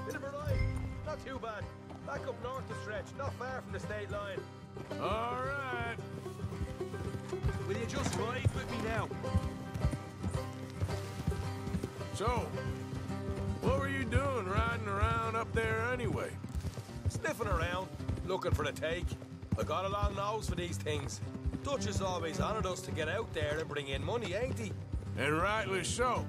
Bit of a ride. Not too bad. Back up north the stretch, not far from the state line. All right. Will you just ride with me now? So, what were you doing riding around up there anyway? Sniffing around, looking for a take. I got a long nose for these things. Dutch has always honoured us to get out there and bring in money, ain't he? And rightly so.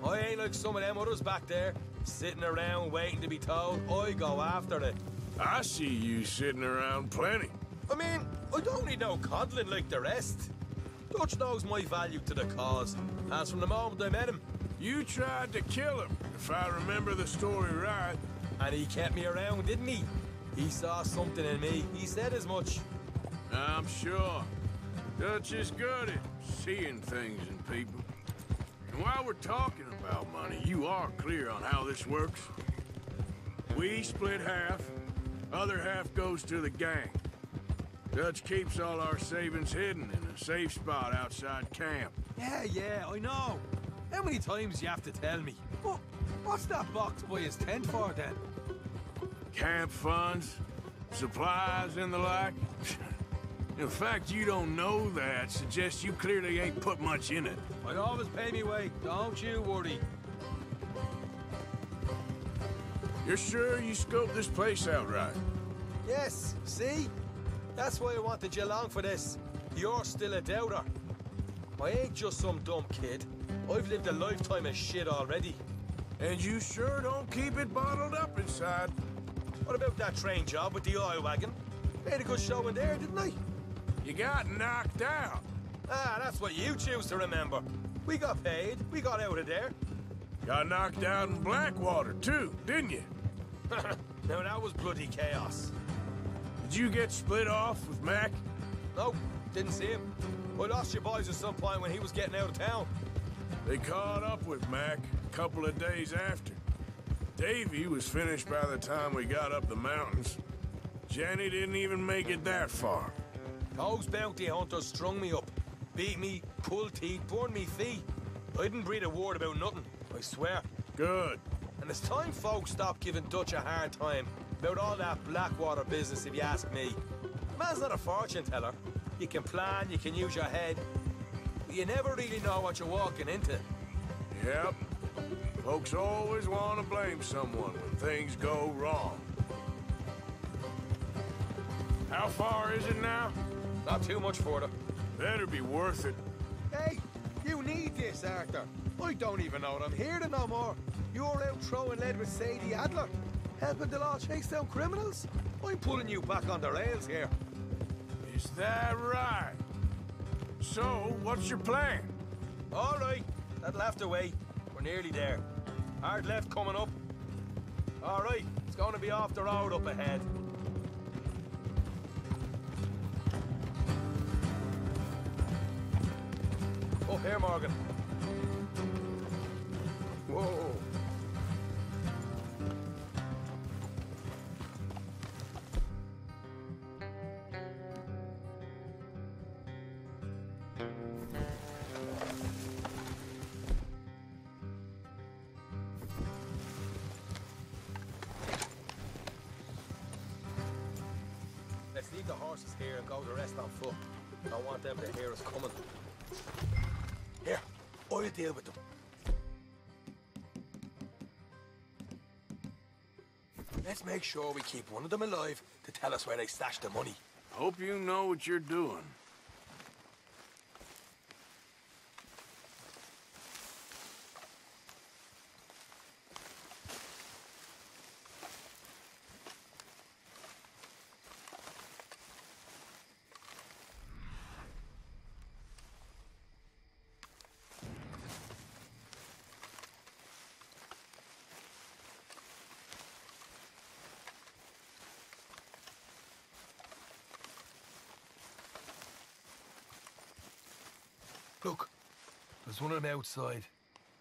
I ain't like some of them others back there, sitting around waiting to be told. I go after it. I see you sitting around plenty. I mean, I don't need no coddling like the rest. Dutch knows my value to the cause, as from the moment I met him. You tried to kill him, if I remember the story right. And he kept me around, didn't he? He saw something in me. He said as much. I'm sure. Dutch is good at seeing things in people. And while we're talking about money, you are clear on how this works? We split half, other half goes to the gang. Dutch keeps all our savings hidden in a safe spot outside camp. Yeah, I know. How many times you have to tell me? What's that box by his tent for, then? Camp funds, supplies, and the like. The fact you don't know that suggests you clearly ain't put much in it. I always pay me way, don't you worry. You're sure you scoped this place out right? Yes, see? That's why I wanted you along for this. You're still a doubter. I ain't just some dumb kid. I've lived a lifetime of shit already. And you sure don't keep it bottled up inside. What about that train job with the oil wagon? Made a good show in there, didn't I? You got knocked out. Ah, that's what you choose to remember. We got paid. We got out of there. Got knocked out in Blackwater, too, didn't you? Now, that was bloody chaos. Did you get split off with Mac? No, didn't see him. I lost your boys at some point when he was getting out of town. They caught up with Mac a couple of days after. Davy was finished by the time we got up the mountains. Jenny didn't even make it that far. Those bounty hunters strung me up, beat me, pulled teeth, burned me feet. I didn't breathe a word about nothing, I swear. Good. And it's time folks stopped giving Dutch a hard time about all that Blackwater business, if you ask me. The man's not a fortune teller. You can plan, you can use your head, but you never really know what you're walking into. Yep. Folks always want to blame someone when things go wrong. How far is it now? Not too much further. Better be worth it. Hey, you need this, Arthur. I don't even know that I'm here no more. You're out throwing lead with Sadie Adler, helping the law chase down criminals. I'm pulling you back on the rails here. Is that right? So, what's your plan? All right, that'll have to wait. We're nearly there. Hard left coming up. All right, it's going to be off the road up ahead. Up here, Morgan. Whoa. Let's leave the horses here and go the rest on foot. Don't want them to hear us coming. Here, I'll deal with them. Let's make sure we keep one of them alive to tell us where they stashed the money. Hope you know what you're doing. Look, there's one of them outside.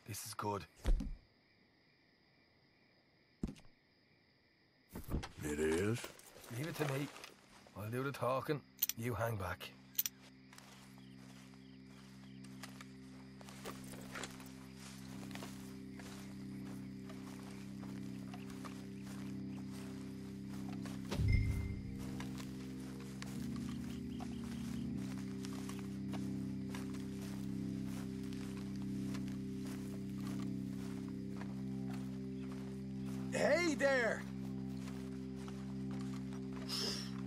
This is good. It is? Leave it to me. I'll do the talking. You hang back. there!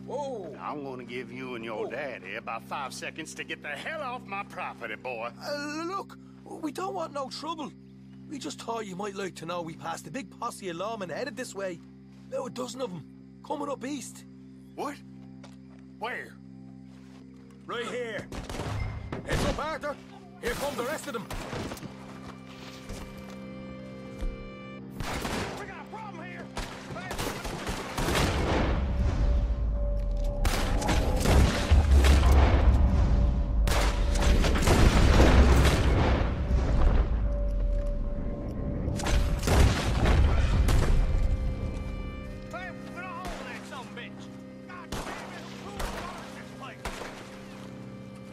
Whoa! I'm gonna give you and your daddy about 5 seconds to get the hell off my property, boy. Look, we don't want no trouble. We just thought you might like to know we passed a big posse of lawmen headed this way. About a dozen of them, coming up east. What? Where? Right here. Heads up, Arthur. Here come the rest of them. We got a problem here.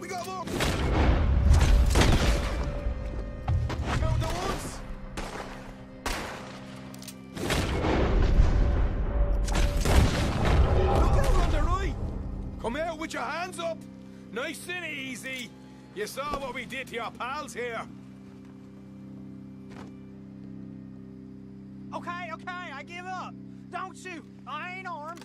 We got more! Come out with your hands up! Nice and easy! You saw what we did to your pals here! Okay, I give up. Don't shoot. I ain't armed.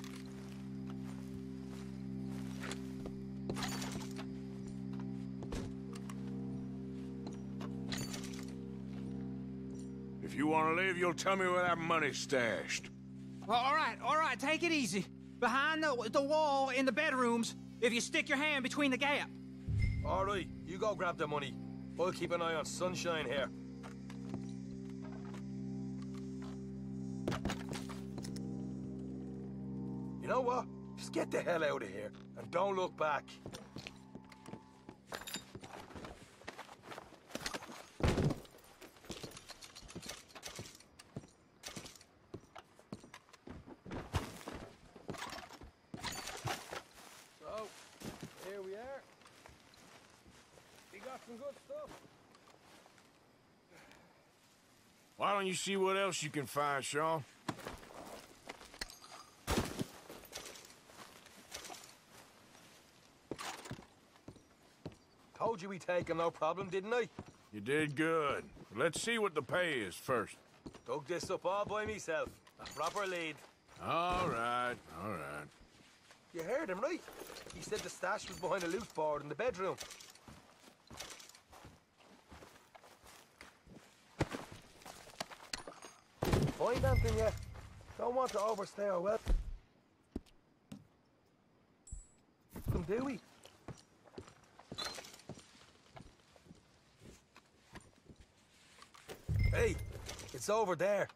If you want to leave, you'll tell me where that money's stashed. Well, all right, take it easy. Behind the wall in the bedrooms, if you stick your hand between the gap. All right, you go grab the money. I'll keep an eye on Sunshine here. You know what? Just get the hell out of here, and don't look back. So, here we are. We got some good stuff. Why don't you see what else you can find, Sean? Told you we'd take him, no problem, didn't I? You did good. Let's see what the pay is first. Dug this up all by myself. A proper lead. All right. You heard him, right? He said the stash was behind a loot board in the bedroom. Find anything yet? Don't want to overstay our welcome. Do we? Hey, it's over there.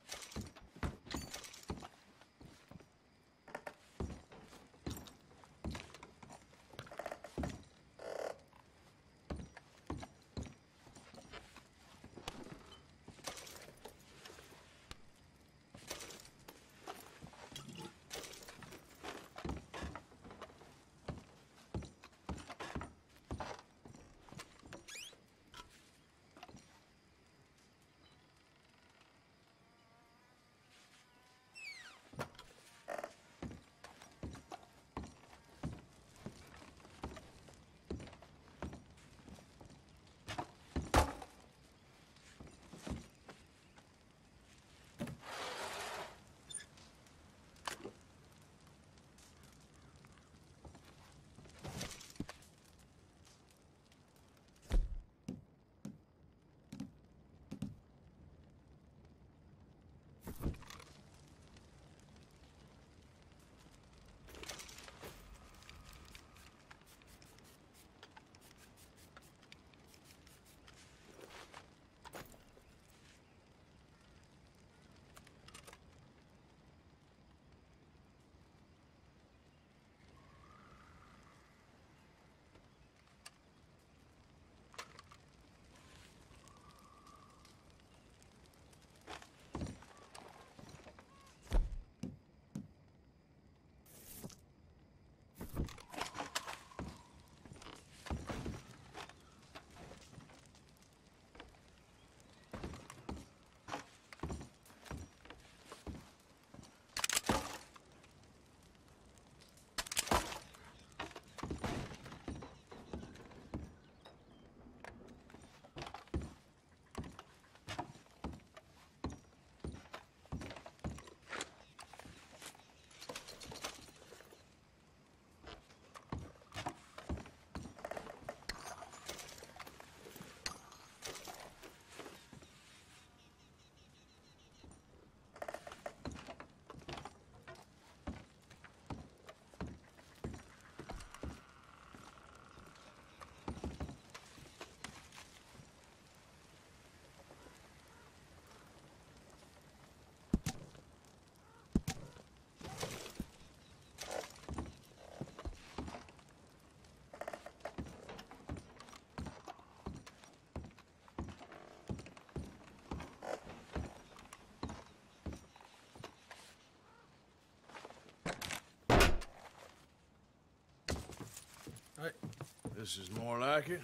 This is more like it.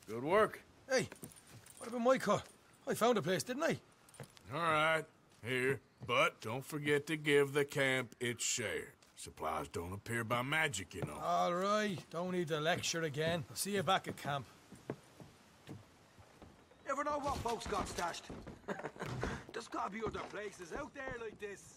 Good work. Hey, what about my car? I found a place, didn't I? All right, here. But don't forget to give the camp its share. Supplies don't appear by magic, you know. All right, don't need to lecture again. I'll see you back at camp. Ever know what folks got stashed? There's gotta be other places out there like this.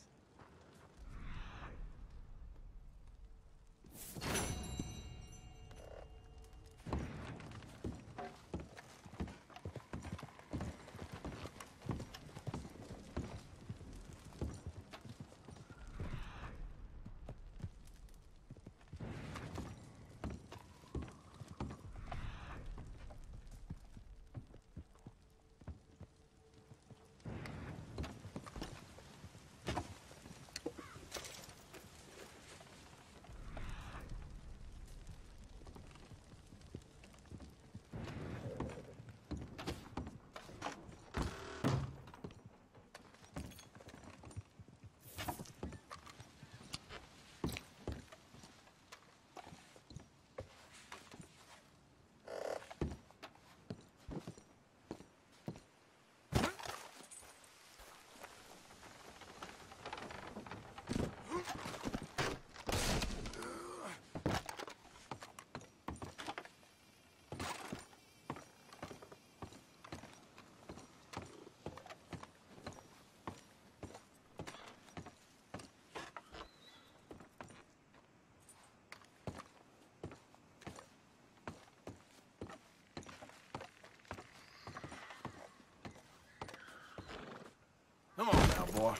Come on now, boy.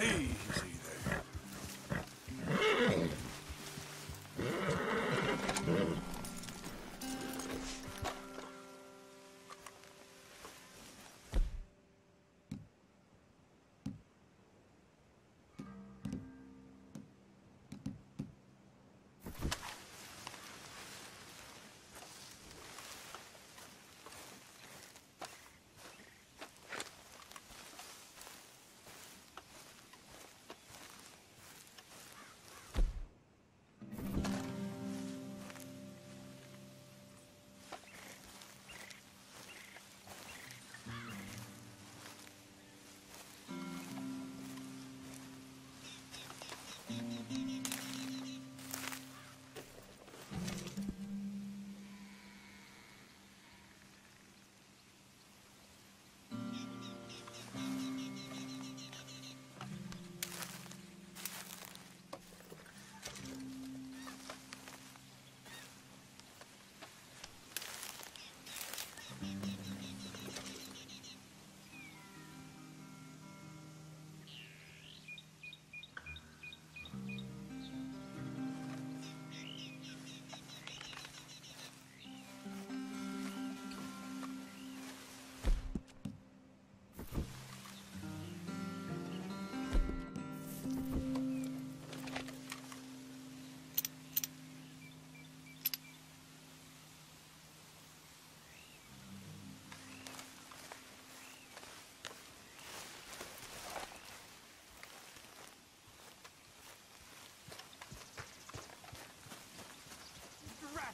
Easy there.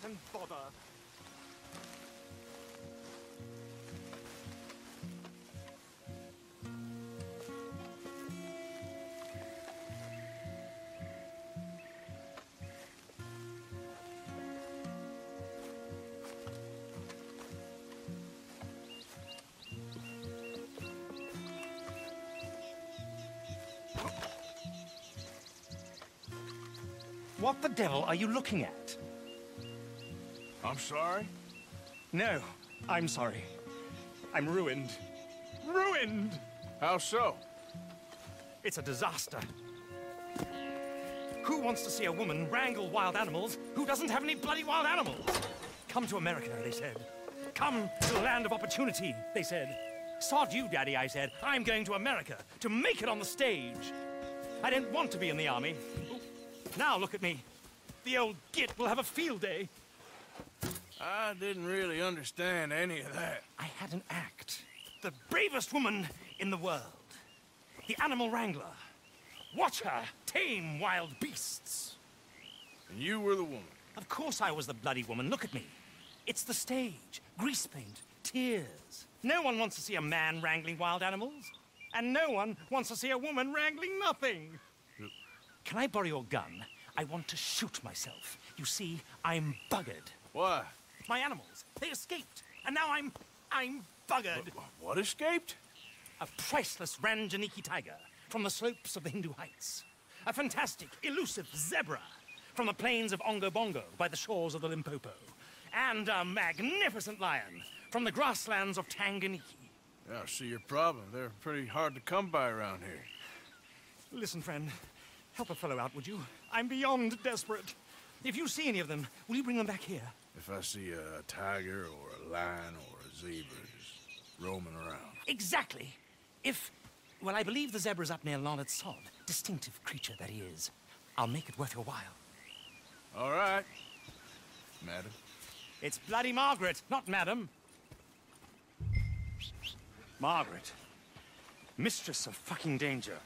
And bother. What the devil are you looking at? I'm sorry? No, I'm sorry. I'm ruined. Ruined! How so? It's a disaster. Who wants to see a woman wrangle wild animals who doesn't have any bloody wild animals? Come to America, they said. Come to the land of opportunity, they said. Sod you, Daddy, I said. I'm going to America to make it on the stage. I didn't want to be in the army. Now look at me. The old git will have a field day. I didn't really understand any of that. I had an act. The bravest woman in the world. The animal wrangler. Watch her tame wild beasts. And you were the woman. Of course I was the bloody woman. Look at me. It's the stage. Grease paint. Tears. No one wants to see a man wrangling wild animals. And no one wants to see a woman wrangling nothing. Can I borrow your gun? I want to shoot myself. You see, I'm buggered. Why? My animals. They escaped. And now I'm buggered. What escaped? A priceless Ranjaniki tiger from the slopes of the Hindu Heights. A fantastic, elusive zebra from the plains of Ongo Bongo by the shores of the Limpopo. And a magnificent lion from the grasslands of Tanganyika. Yeah, I see your problem. They're pretty hard to come by around here. Listen, friend. Help a fellow out, would you? I'm beyond desperate. If you see any of them, will you bring them back here? If I see a tiger or a lion or a zebra just roaming around. Exactly. Well, I believe the zebra's up near Lonnet Sod. Distinctive creature that he is. I'll make it worth your while. All right, madam. It's bloody Margaret, not madam. Margaret. Mistress of fucking danger.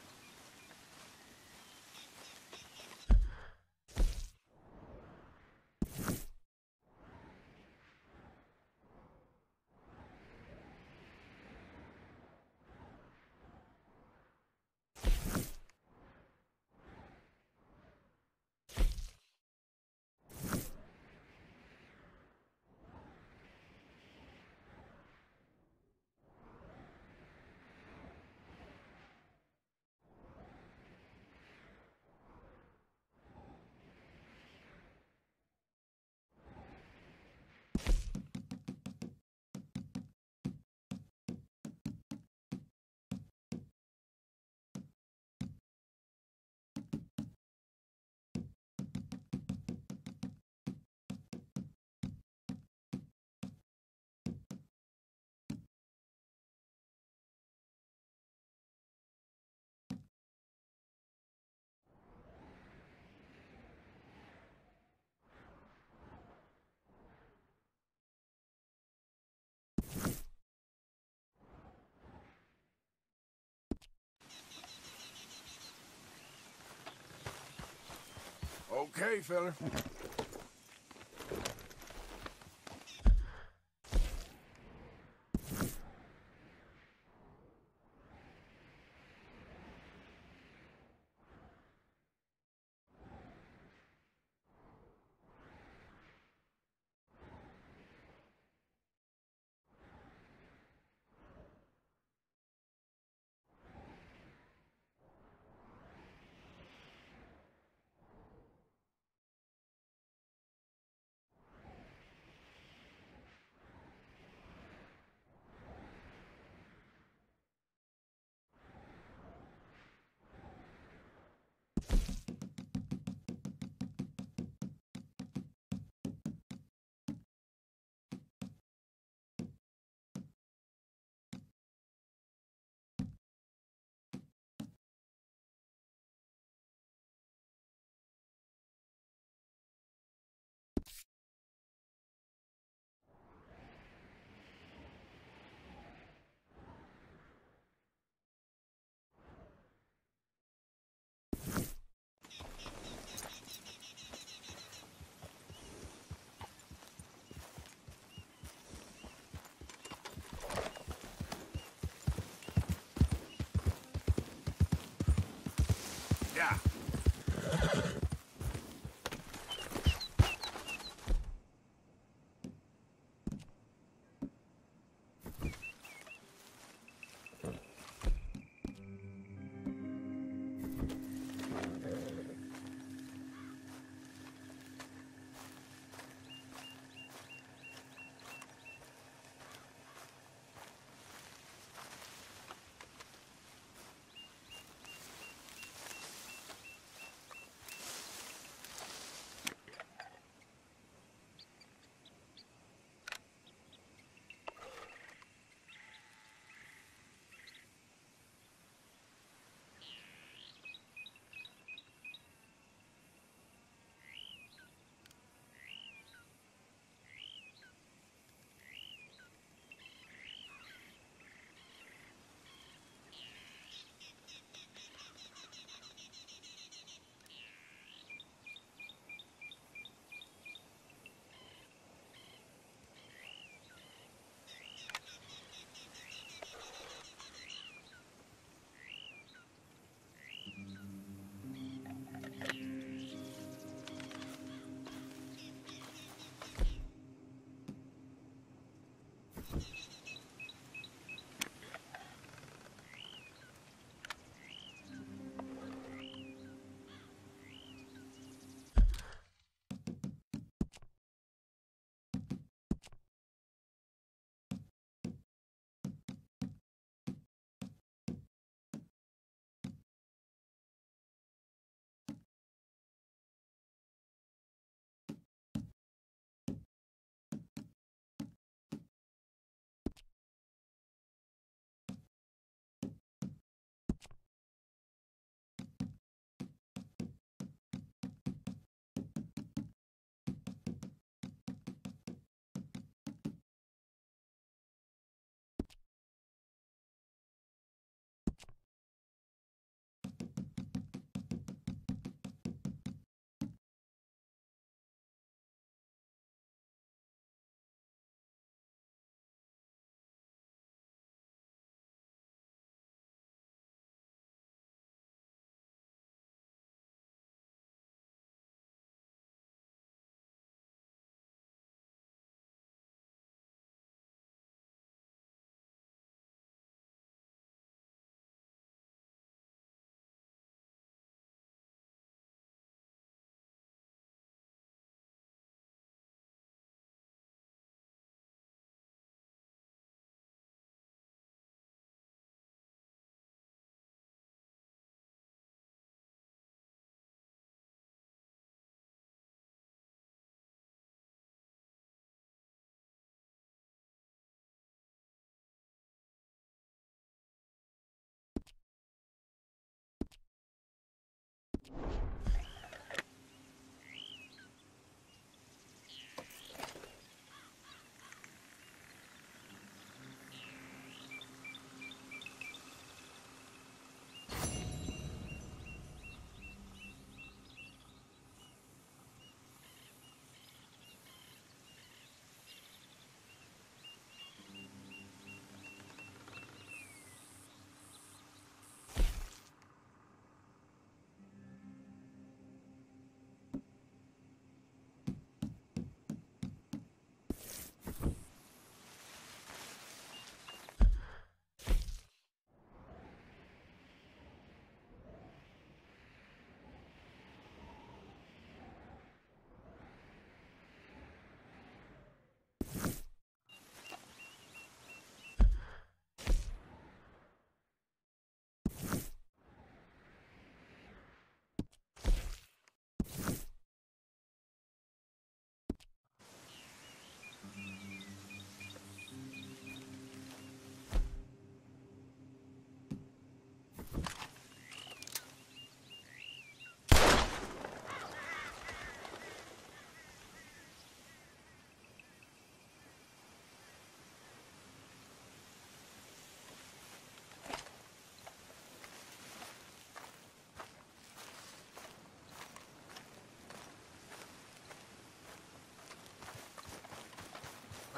Okay, fella.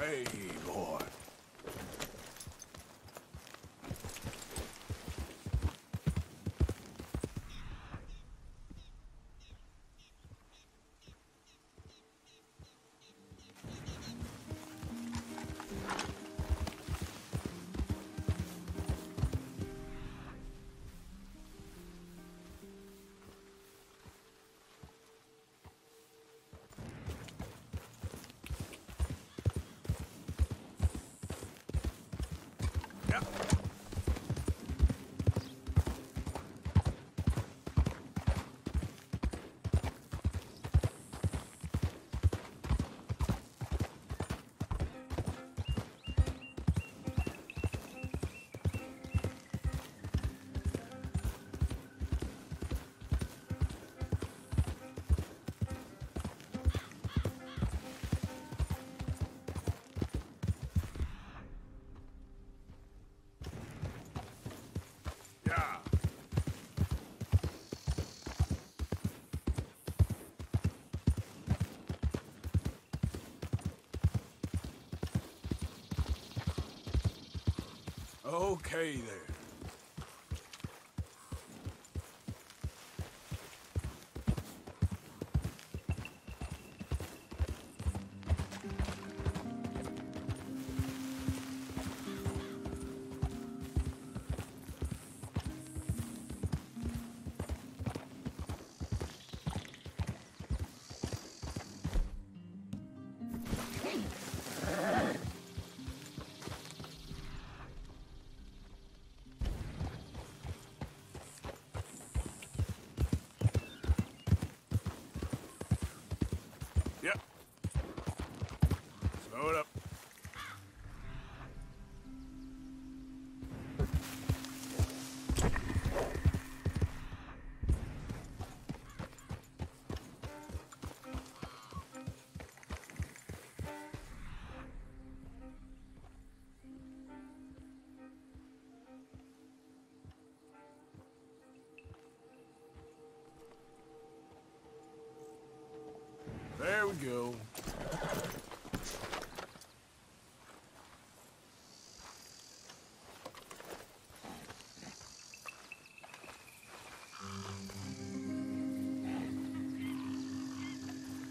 Hey, boy. Okay, there. Yep. Slow it up. There we go.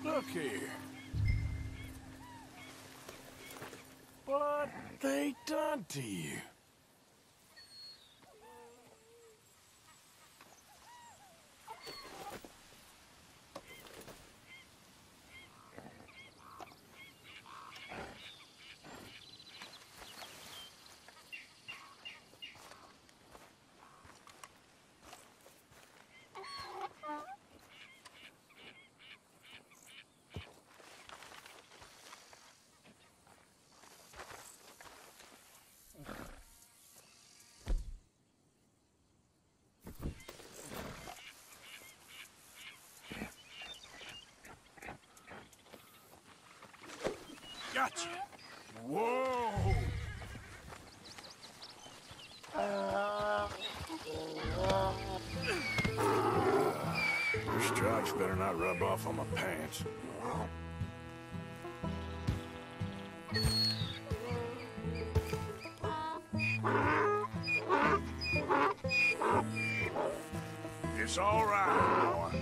Look here. What they done to you? Gotcha. Whoa. Your stripes better not rub off on my pants. It's all right, boy.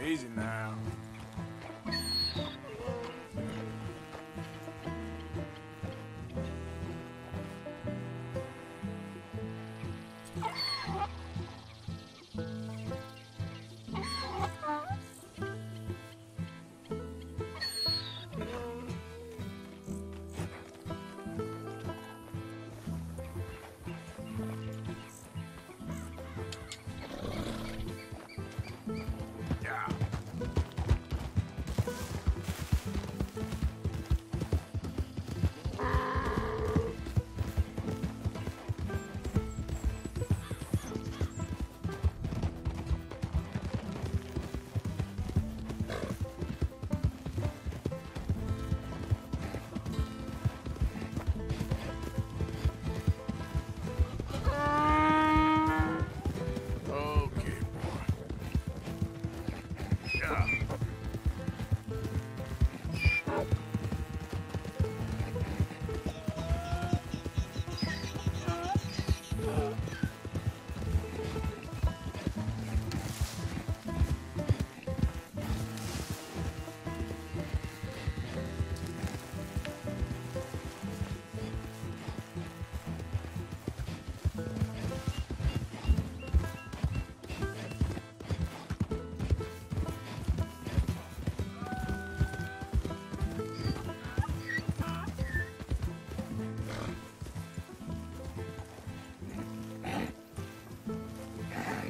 Easy now.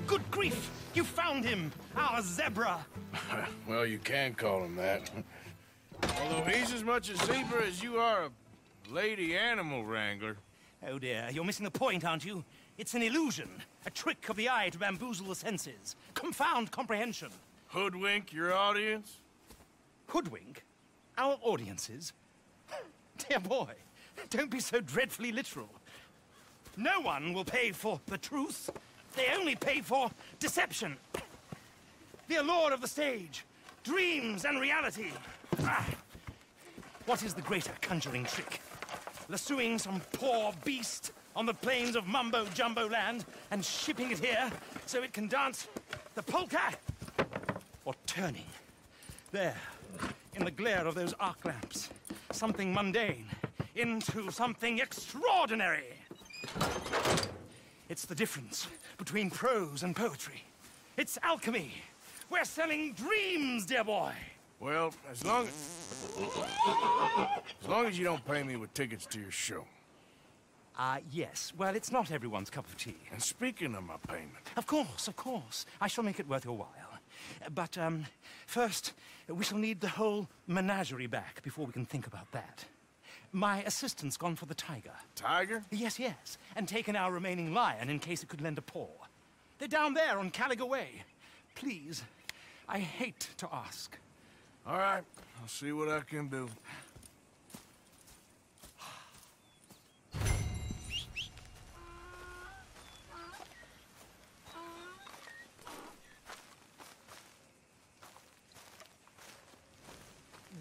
Good grief! You found him! Our zebra! Well, you can call him that. Although he's as much a zebra as you are a lady animal wrangler. Oh dear, you're missing the point, aren't you? It's an illusion. A trick of the eye to bamboozle the senses. Confound comprehension. Hoodwink your audience? Hoodwink? Our audiences? Dear boy, don't be so dreadfully literal. No one will pay for the truth. They only pay for deception. The allure of the stage, dreams and reality. Ah. What is the greater conjuring trick? Lassoing some poor beast on the plains of mumbo-jumbo land and shipping it here so it can dance the polka? Or turning, there, in the glare of those arc lamps, something mundane into something extraordinary? It's the difference between prose and poetry. It's alchemy. We're selling dreams, dear boy. Well, as long as you don't pay me with tickets to your show. Yes. Well, it's not everyone's cup of tea. And speaking of my payment... Of course. I shall make it worth your while. But, first, we shall need the whole menagerie back before we can think about that. My assistant's gone for the tiger. Tiger? Yes. And taken our remaining lion in case it could lend a paw. They're down there on Caliga Way. Please, I hate to ask. All right, I'll see what I can do.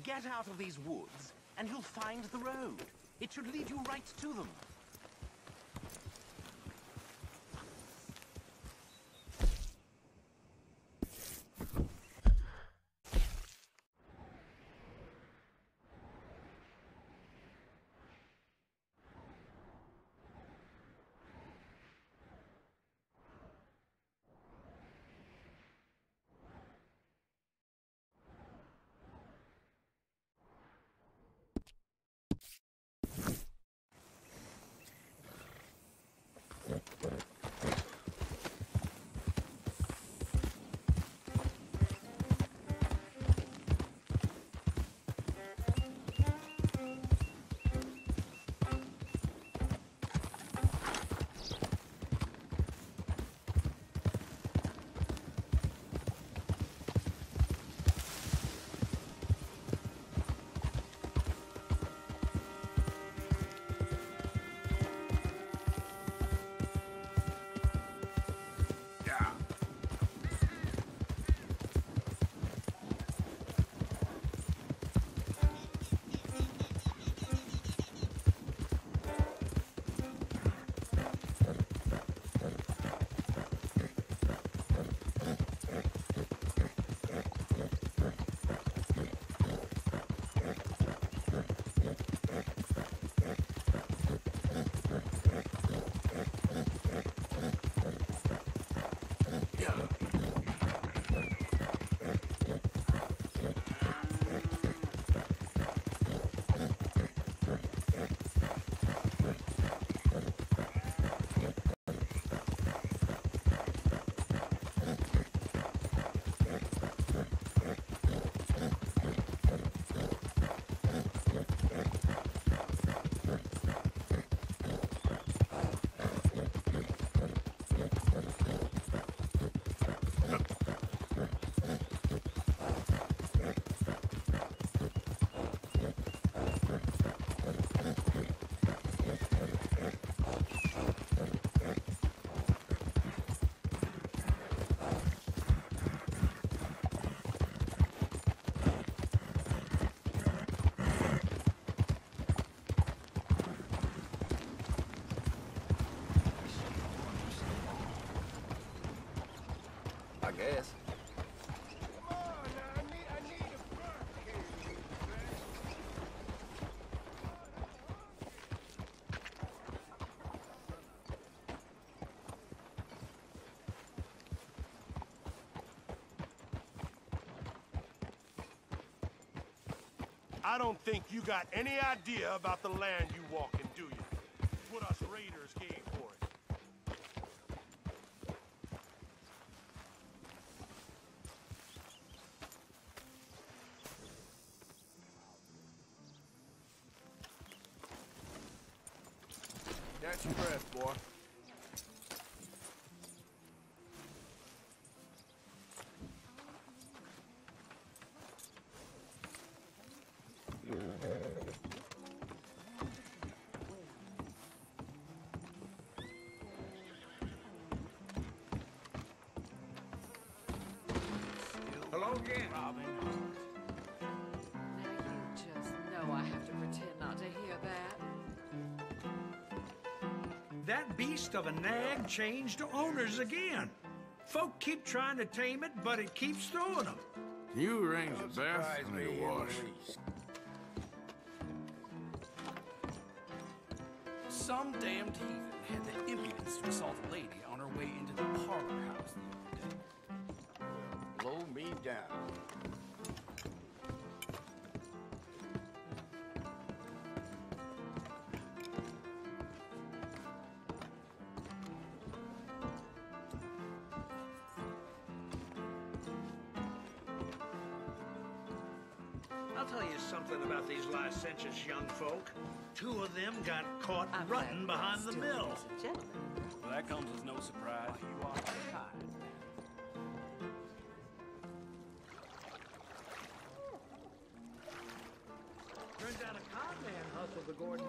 Get out of these woods, and you'll find the road. It should lead you right to them. guess. Come on, I need a birthday. I don't think you got any idea about the land you walk in, do you? What us raiders gave for it. Catch your breath, boy. Hello again. Robin. Now you just know I have to pretend not to hear that. That beast of a nag changed owners again. Folk keep trying to tame it, but it keeps throwing them. Can you arrange a bath for me to wash? Some damned heathen had the impudence to assault a lady on her way into the parlor house the other day. Blow me down. I'll tell you something about these licentious young folk. 2 of them got caught rutting behind the mill. Well, that comes as no surprise. You are kind. Turns out a con man hustled the Gordon.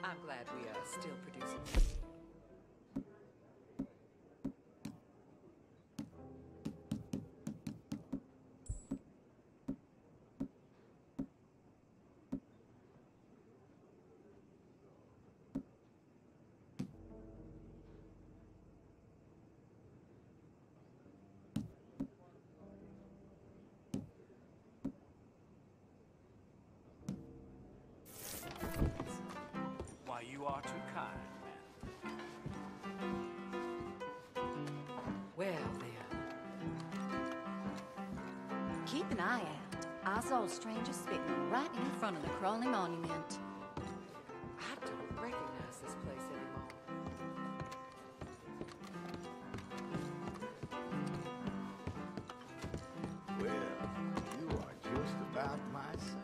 I'm glad we are still producing. Why, you are too kind, man. Well, then. Keep an eye out. I saw a stranger spitting right in front of the Crowley Monument. I don't recognize this place anymore. Well, you are just about my size.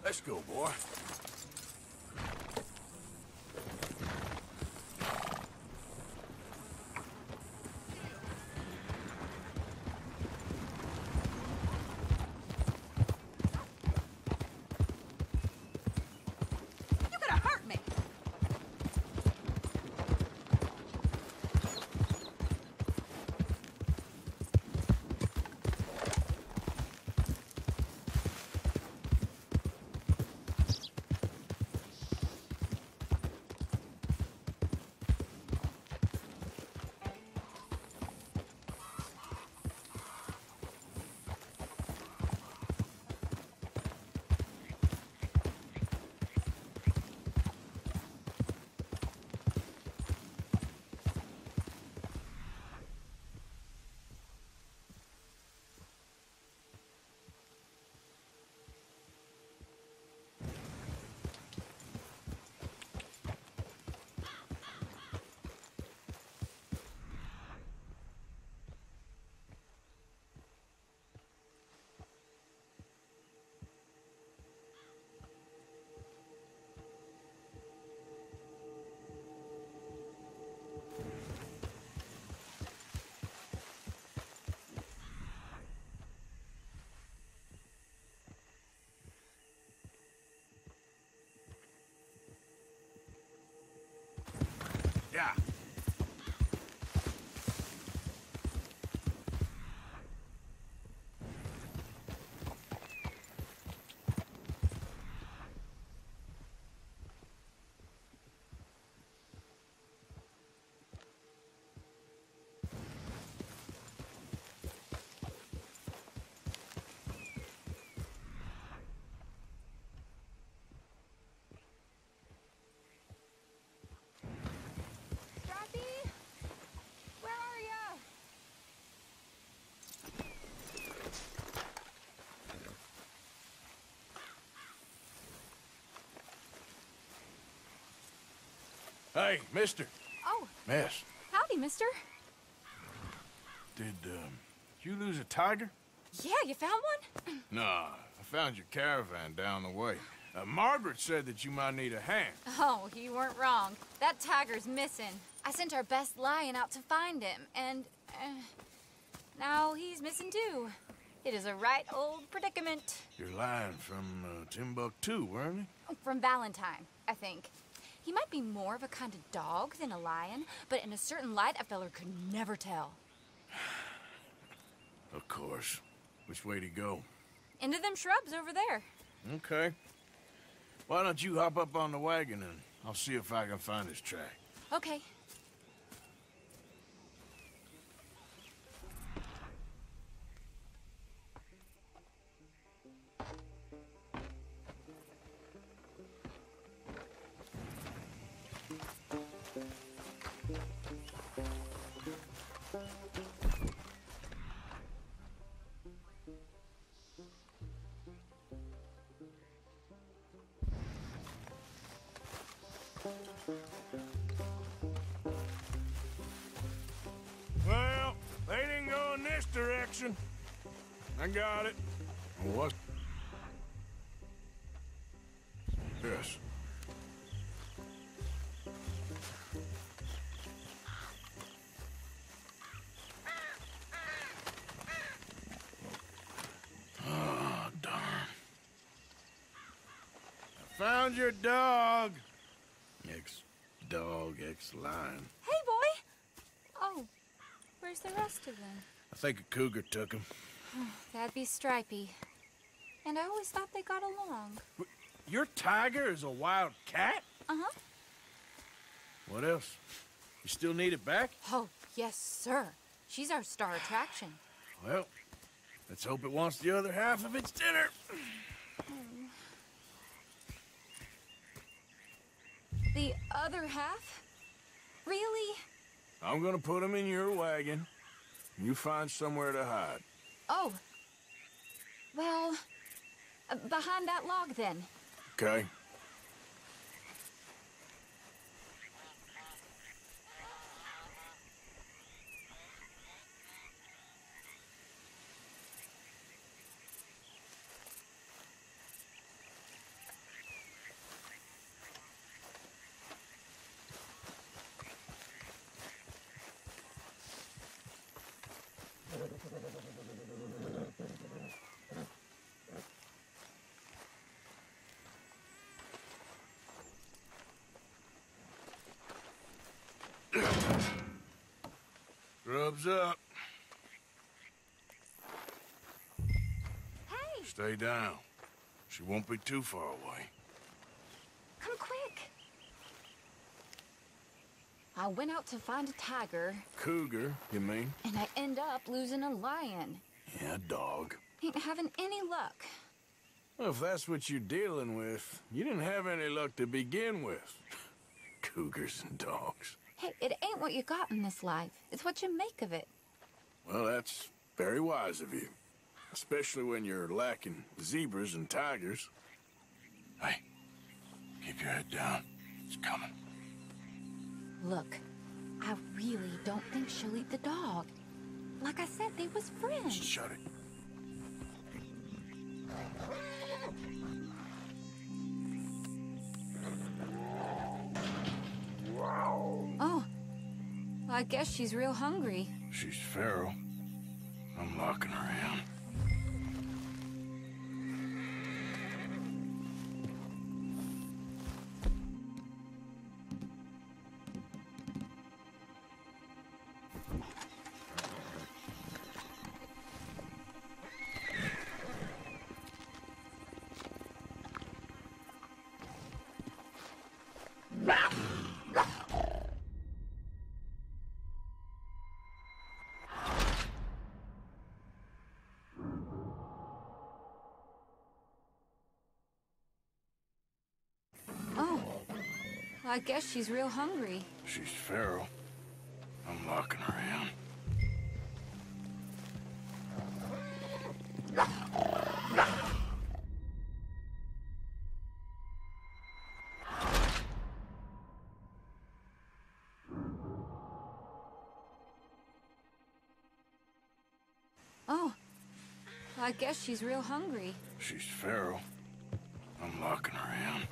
Let's go, boy. You could have hurt me. Hey, mister. Oh. Miss. Howdy, mister. Did you lose a tiger? Yeah, you found one? Nah, I found your caravan down the way. Margaret said that you might need a hand. Oh, you weren't wrong. That tiger's missing. I sent our best lion out to find him, and now he's missing too. It is a right old predicament. You're lying from Timbuktu, weren't you? From Valentine, I think. He might be more of a kind of dog than a lion, but in a certain light, a feller could never tell. Of course. Which way to go? Into them shrubs over there. Okay. Why don't you hop up on the wagon and I'll see if I can find his track. Okay. Well, they didn't go in this direction. I got it. What? Yes. Oh, darn. I found your dog. Ex-dog, ex-lion. Hey, boy! Oh, where's the rest of them? I think a cougar took him. That'd be Stripey. And I always thought they got along. Your tiger is a wild cat? Uh-huh. What else? You still need it back? Oh, yes, sir. She's our star attraction. Well, let's hope it wants the other half of its dinner. The other half? Really? I'm gonna put him in your wagon. You find somewhere to hide. Oh. Well, behind that log, then. Okay. Grub's up. Hey! Stay down. She won't be too far away. Come quick. I went out to find a tiger. Cougar, you mean? And I end up losing a lion. Yeah, dog. Ain't having any luck. Well, if that's what you're dealing with, you didn't have any luck to begin with. Cougars and dogs. Hey, it ain't what you got in this life. It's what you make of it. Well, that's very wise of you. Especially when you're lacking zebras and tigers. Hey, keep your head down. It's coming. Look, I really don't think she'll eat the dog. Like I said, they was friends. Shut it. Oh, I guess she's real hungry. She's feral. I'm locking her in. Oh, I guess she's real hungry. She's feral. I'm locking her in. I guess she's real hungry. She's feral. I'm locking her in.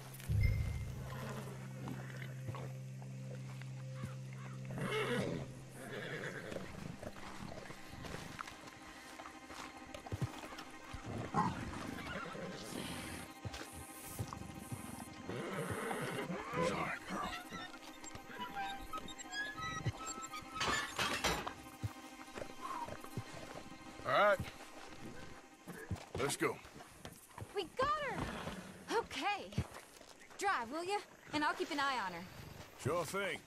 Sorry, girl. All right. Let's go. We got her! Okay. Drive, will you? And I'll keep an eye on her. Sure thing.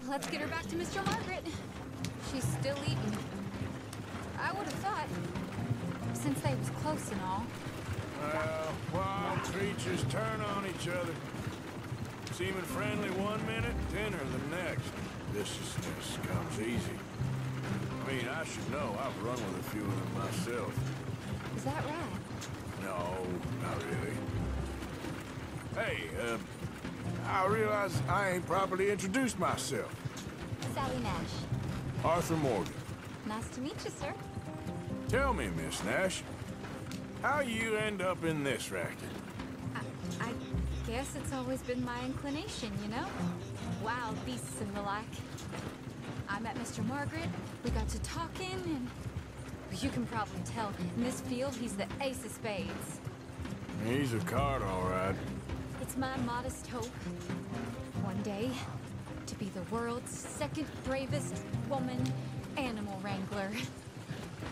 Let's get her back to Mr. Margaret. She's still eating. I would have thought, since they was close and all. Wild creatures turn on each other. Seeming friendly one minute, dinner the next. This just comes easy. I mean, I should know. I've run with a few of them myself. Is that right? No, not really. Hey, I realize I ain't properly introduced myself. Sally Nash. Arthur Morgan. Nice to meet you, sir. Tell me, Miss Nash, how you end up in this racket? I guess it's always been my inclination, you know? Wild beasts and the like. I met Mr. Margaret, we got to talking, and you can probably tell, in this field, he's the ace of spades. He's a card, all right. It's my modest hope, one day, to be the world's second bravest woman animal wrangler.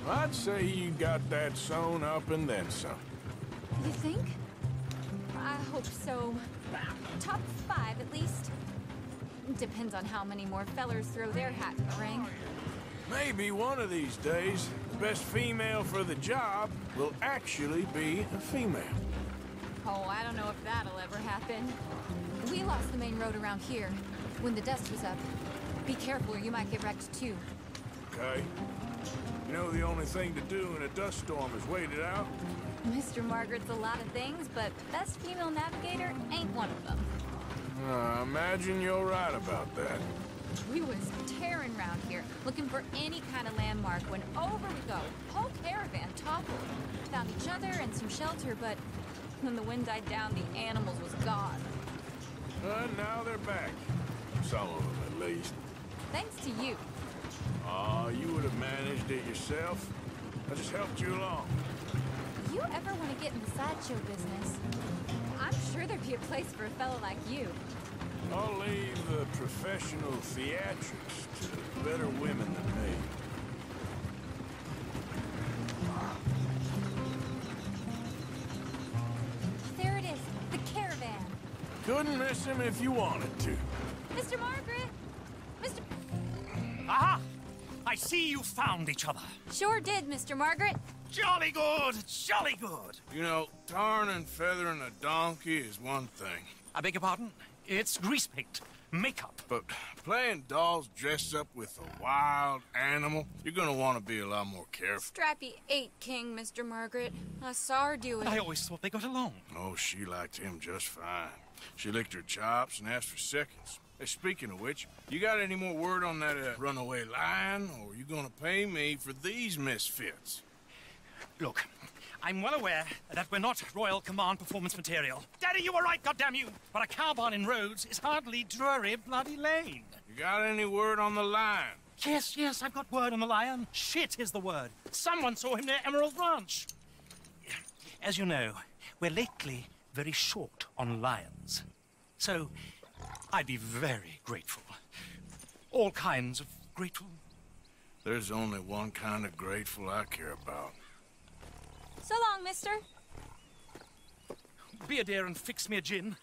I'd say you got that sewn up and then some. You think? I hope so. Top 5, at least. Depends on how many more fellers throw their hat in the ring. Maybe one of these days, the best female for the job will actually be a female. Oh, I don't know if that'll ever happen. We lost the main road around here when the dust was up. Be careful or you might get wrecked too. Okay. You know the only thing to do in a dust storm is wait it out? Mr. Margaret's a lot of things, but best female navigator ain't one of them. I imagine you're right about that. We was tearing around here, looking for any kind of landmark when over we go. Whole caravan toppled. Found each other and some shelter, but when the wind died down, the animals was gone. Now they're back. Some of them, at least. Thanks to you. Aw, you would have managed it yourself. I just helped you along. You ever want to get in the sideshow business? I'm sure there'd be a place for a fellow like you. I'll leave the professional theatrics to better women than me. There it is, the caravan. Couldn't miss him if you wanted to. Mr. Margaret! Mr. Aha! I see you found each other. Sure did, Mr. Margaret. Jolly good, jolly good. You know, tarring and feathering a donkey is one thing. I beg your pardon? It's grease paint, makeup. But playing dolls dressed up with a wild animal, you're gonna want to be a lot more careful. Strappy ate King, Mr. Margaret. I saw her do it. I always thought they got along. Oh, she liked him just fine. She licked her chops and asked for seconds. Hey, speaking of which, you got any more word on that runaway lion, or are you gonna pay me for these misfits? Look, I'm well aware that we're not Royal Command performance material. Daddy, you were right, goddamn you! But a cow barn in Rhodes is hardly Drury Bloody Lane. You got any word on the lion? Yes, I've got word on the lion. Shit is the word. Someone saw him near Emerald Ranch. As you know, we're lately very short on lions. So, I'd be very grateful. All kinds of grateful. There's only one kind of grateful I care about. So long, mister. Be a dear and fix me a gin.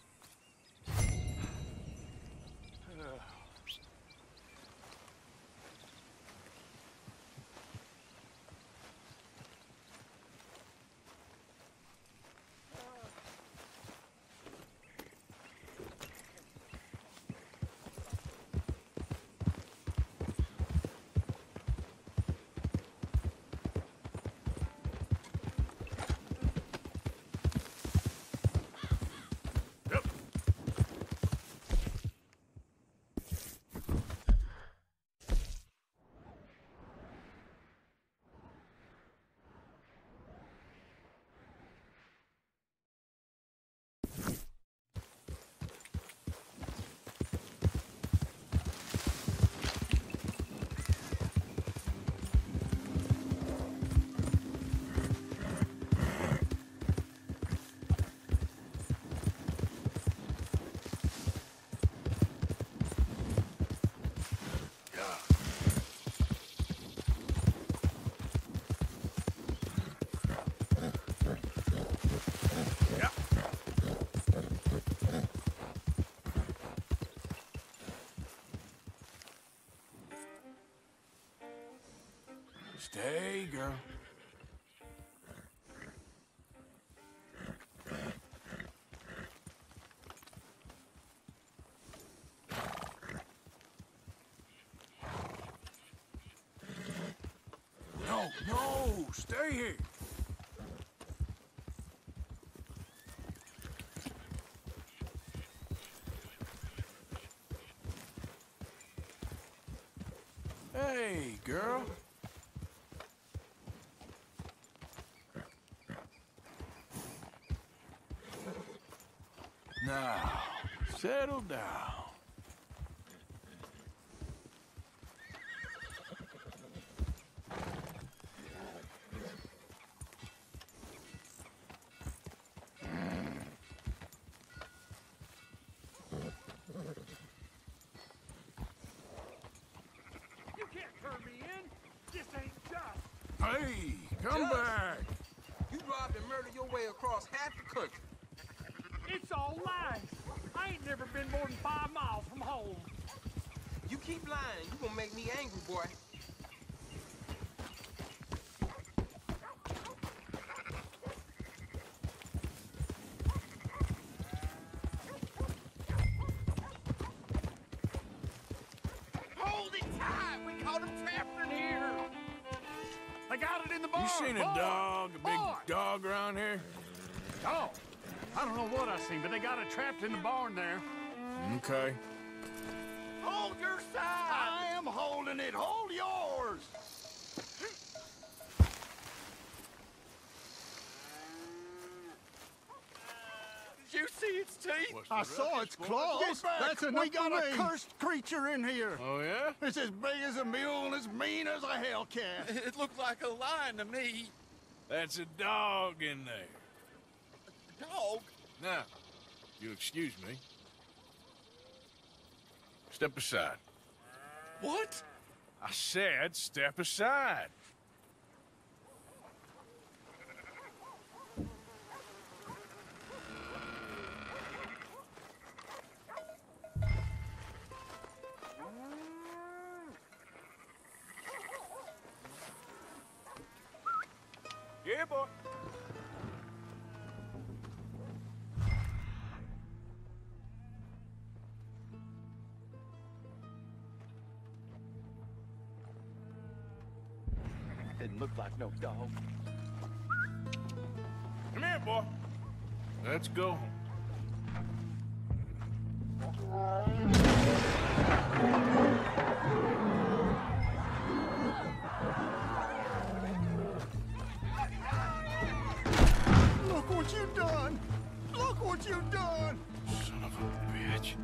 Stay, girl. No, stay here. Hey, girl. Now, settle down. Hey, come back! You robbed and murdered your way across half the country. It's all lies. I ain't never been more than 5 miles from home. You keep lying, you gonna make me angry, boy. Hold it tight! We caught him trapped in here! They got it in the barn! You seen a dog, a big dog around here? Dog? I don't know what I seen, but they got it trapped in the barn there. Okay. Hold your side! I am holding it. Hold yours! Did you see its teeth? I saw its claws. Get back. That's enough. We got a cursed creature in here. Oh, yeah? It's as big as a mule and as mean as a hellcat. It looked like a lion to me. That's a dog in there. A dog? Now, you'll excuse me. Step aside. What? I said step aside. Yeah, boy. Didn't look like no dog. Come here, boy. Let's go home. Look what you've done! Look what you've done! Son of a bitch.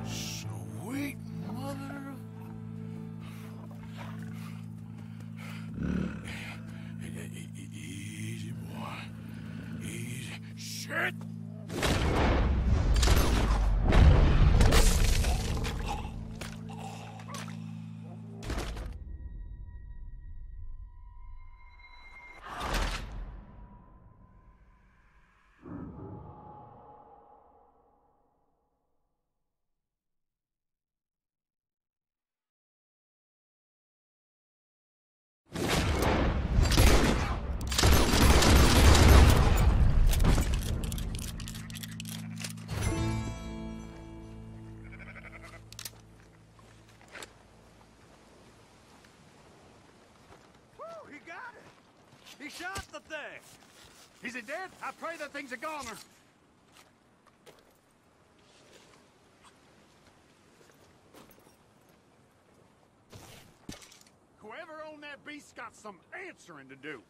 Sweet mother. Easy, boy. Easy. Shit! He got it! He shot the thing! Is it dead? I pray that thing's a goner. That beast's got some answering to do.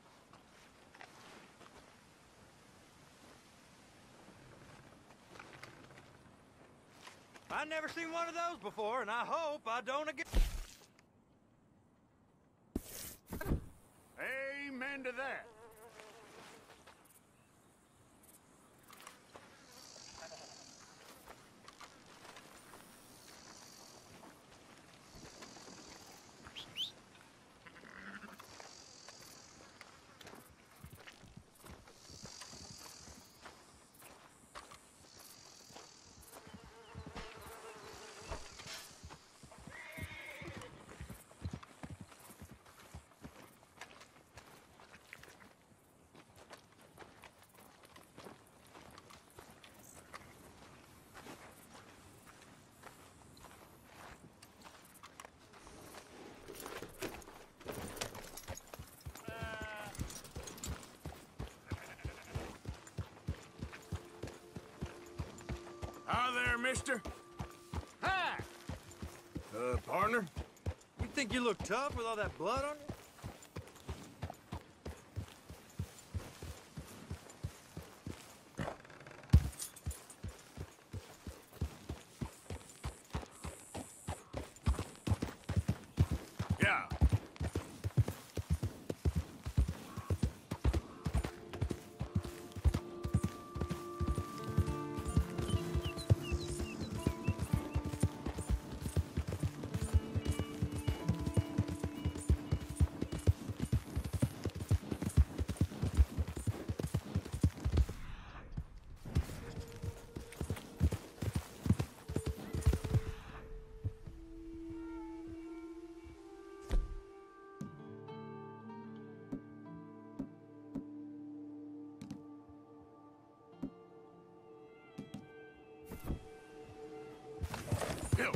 I've never seen one of those before, and I hope I don't again. Amen to that. Hi there, mister. Hi! Partner? You think you look tough with all that blood on you? Yeah. Go.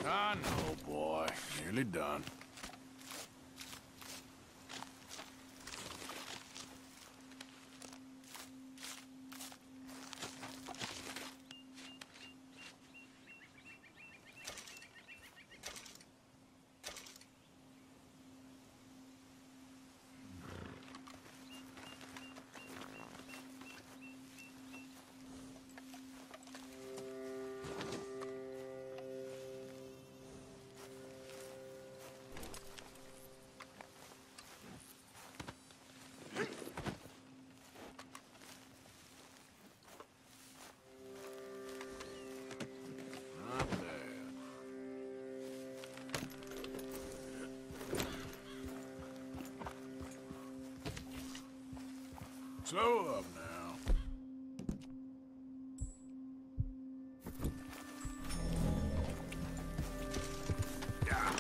I know, boy. Nearly done. Slow up now. Yeah.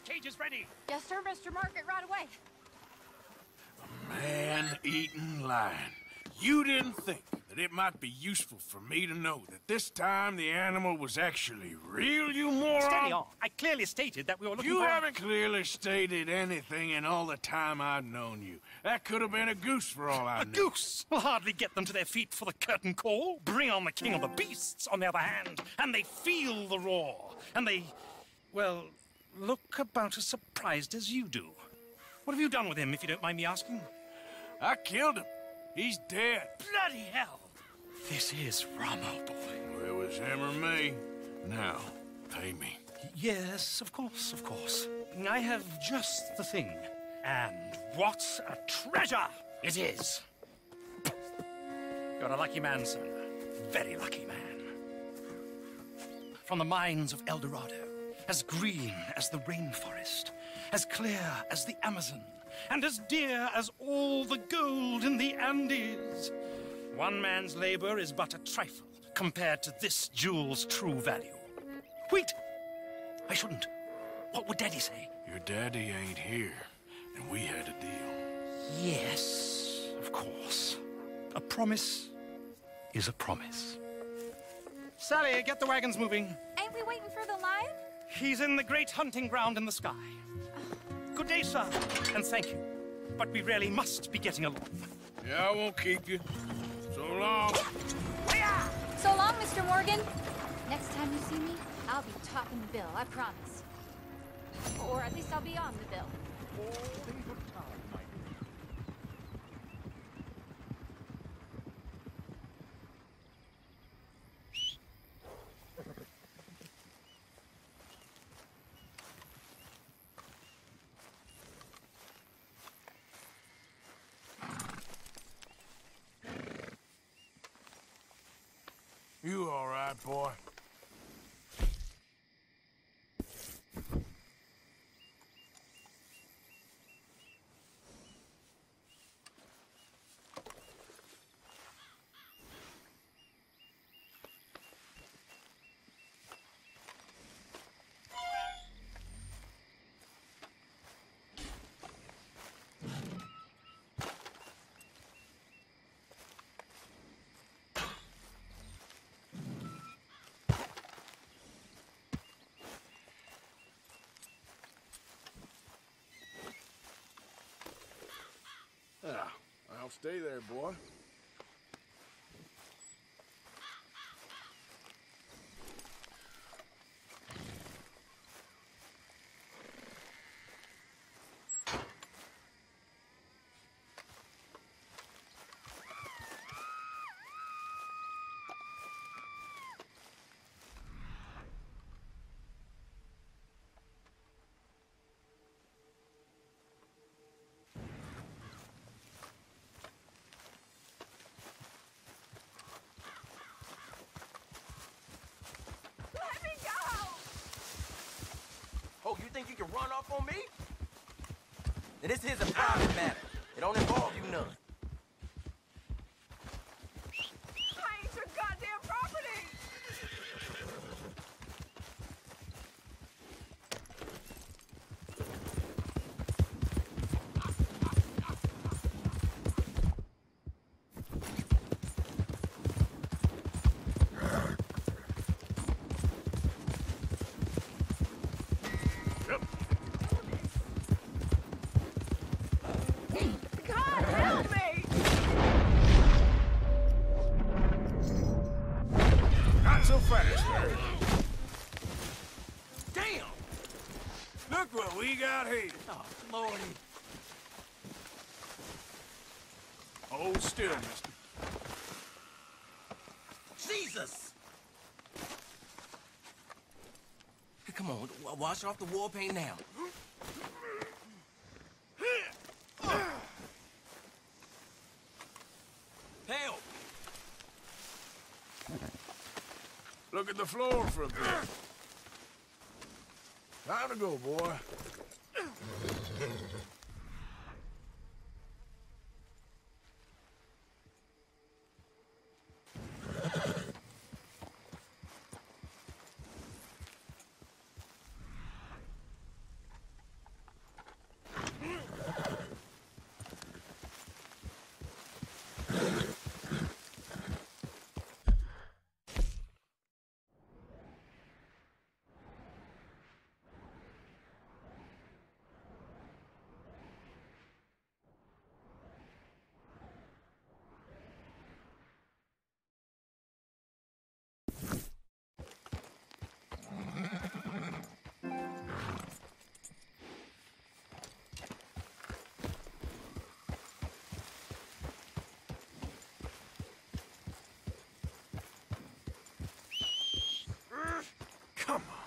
cage is ready. Yes, sir, Mr. Margaret, right away. Man-eating lion. You didn't think that it might be useful for me to know that this time the animal was actually real, you moron? Steady on. I clearly stated that we were looking for... You haven't clearly stated anything in all the time I've known you. That could have been a goose for all I know. A goose will hardly get them to their feet for the curtain call. Bring on the king of the beasts, on the other hand, and they feel the roar. And they, well, look about as surprised as you do. What have you done with him, if you don't mind me asking? I killed him. He's dead. Bloody hell! This is Ramo, boy. Well, it was him or me. Now, pay me. Yes, of course, of course. I have just the thing. And what a treasure it is! You're a lucky man, sir. Very lucky man. From the mines of El Dorado, as green as the rainforest, as clear as the Amazon, and as dear as all the gold in the Andes. One man's labor is but a trifle compared to this jewel's true value. Wait! I shouldn't. What would Daddy say? Your daddy ain't here, and we had a deal. Yes, of course. A promise is a promise. Sally, get the wagons moving. Ain't we waiting for the lion? He's in the great hunting ground in the sky. Good day, sir, and thank you. But we really must be getting along. Yeah, I won't keep you. So long. So long, Mr. Morgan. Next time you see me, I'll be topping the bill, I promise. Or at least I'll be on the bill. You all right, boy? I'll stay there, boy. Oh, you think you can run off on me? Now, this is a private matter. It don't involve you none. I ain't your goddamn property! So fast, Larry. Damn! Look what we got here. Oh, Lordy. Hold still, mister. Jesus! Hey, come on, wash off the war paint now. Help! Look at the floor for a bit. Time to go, boy. Come on.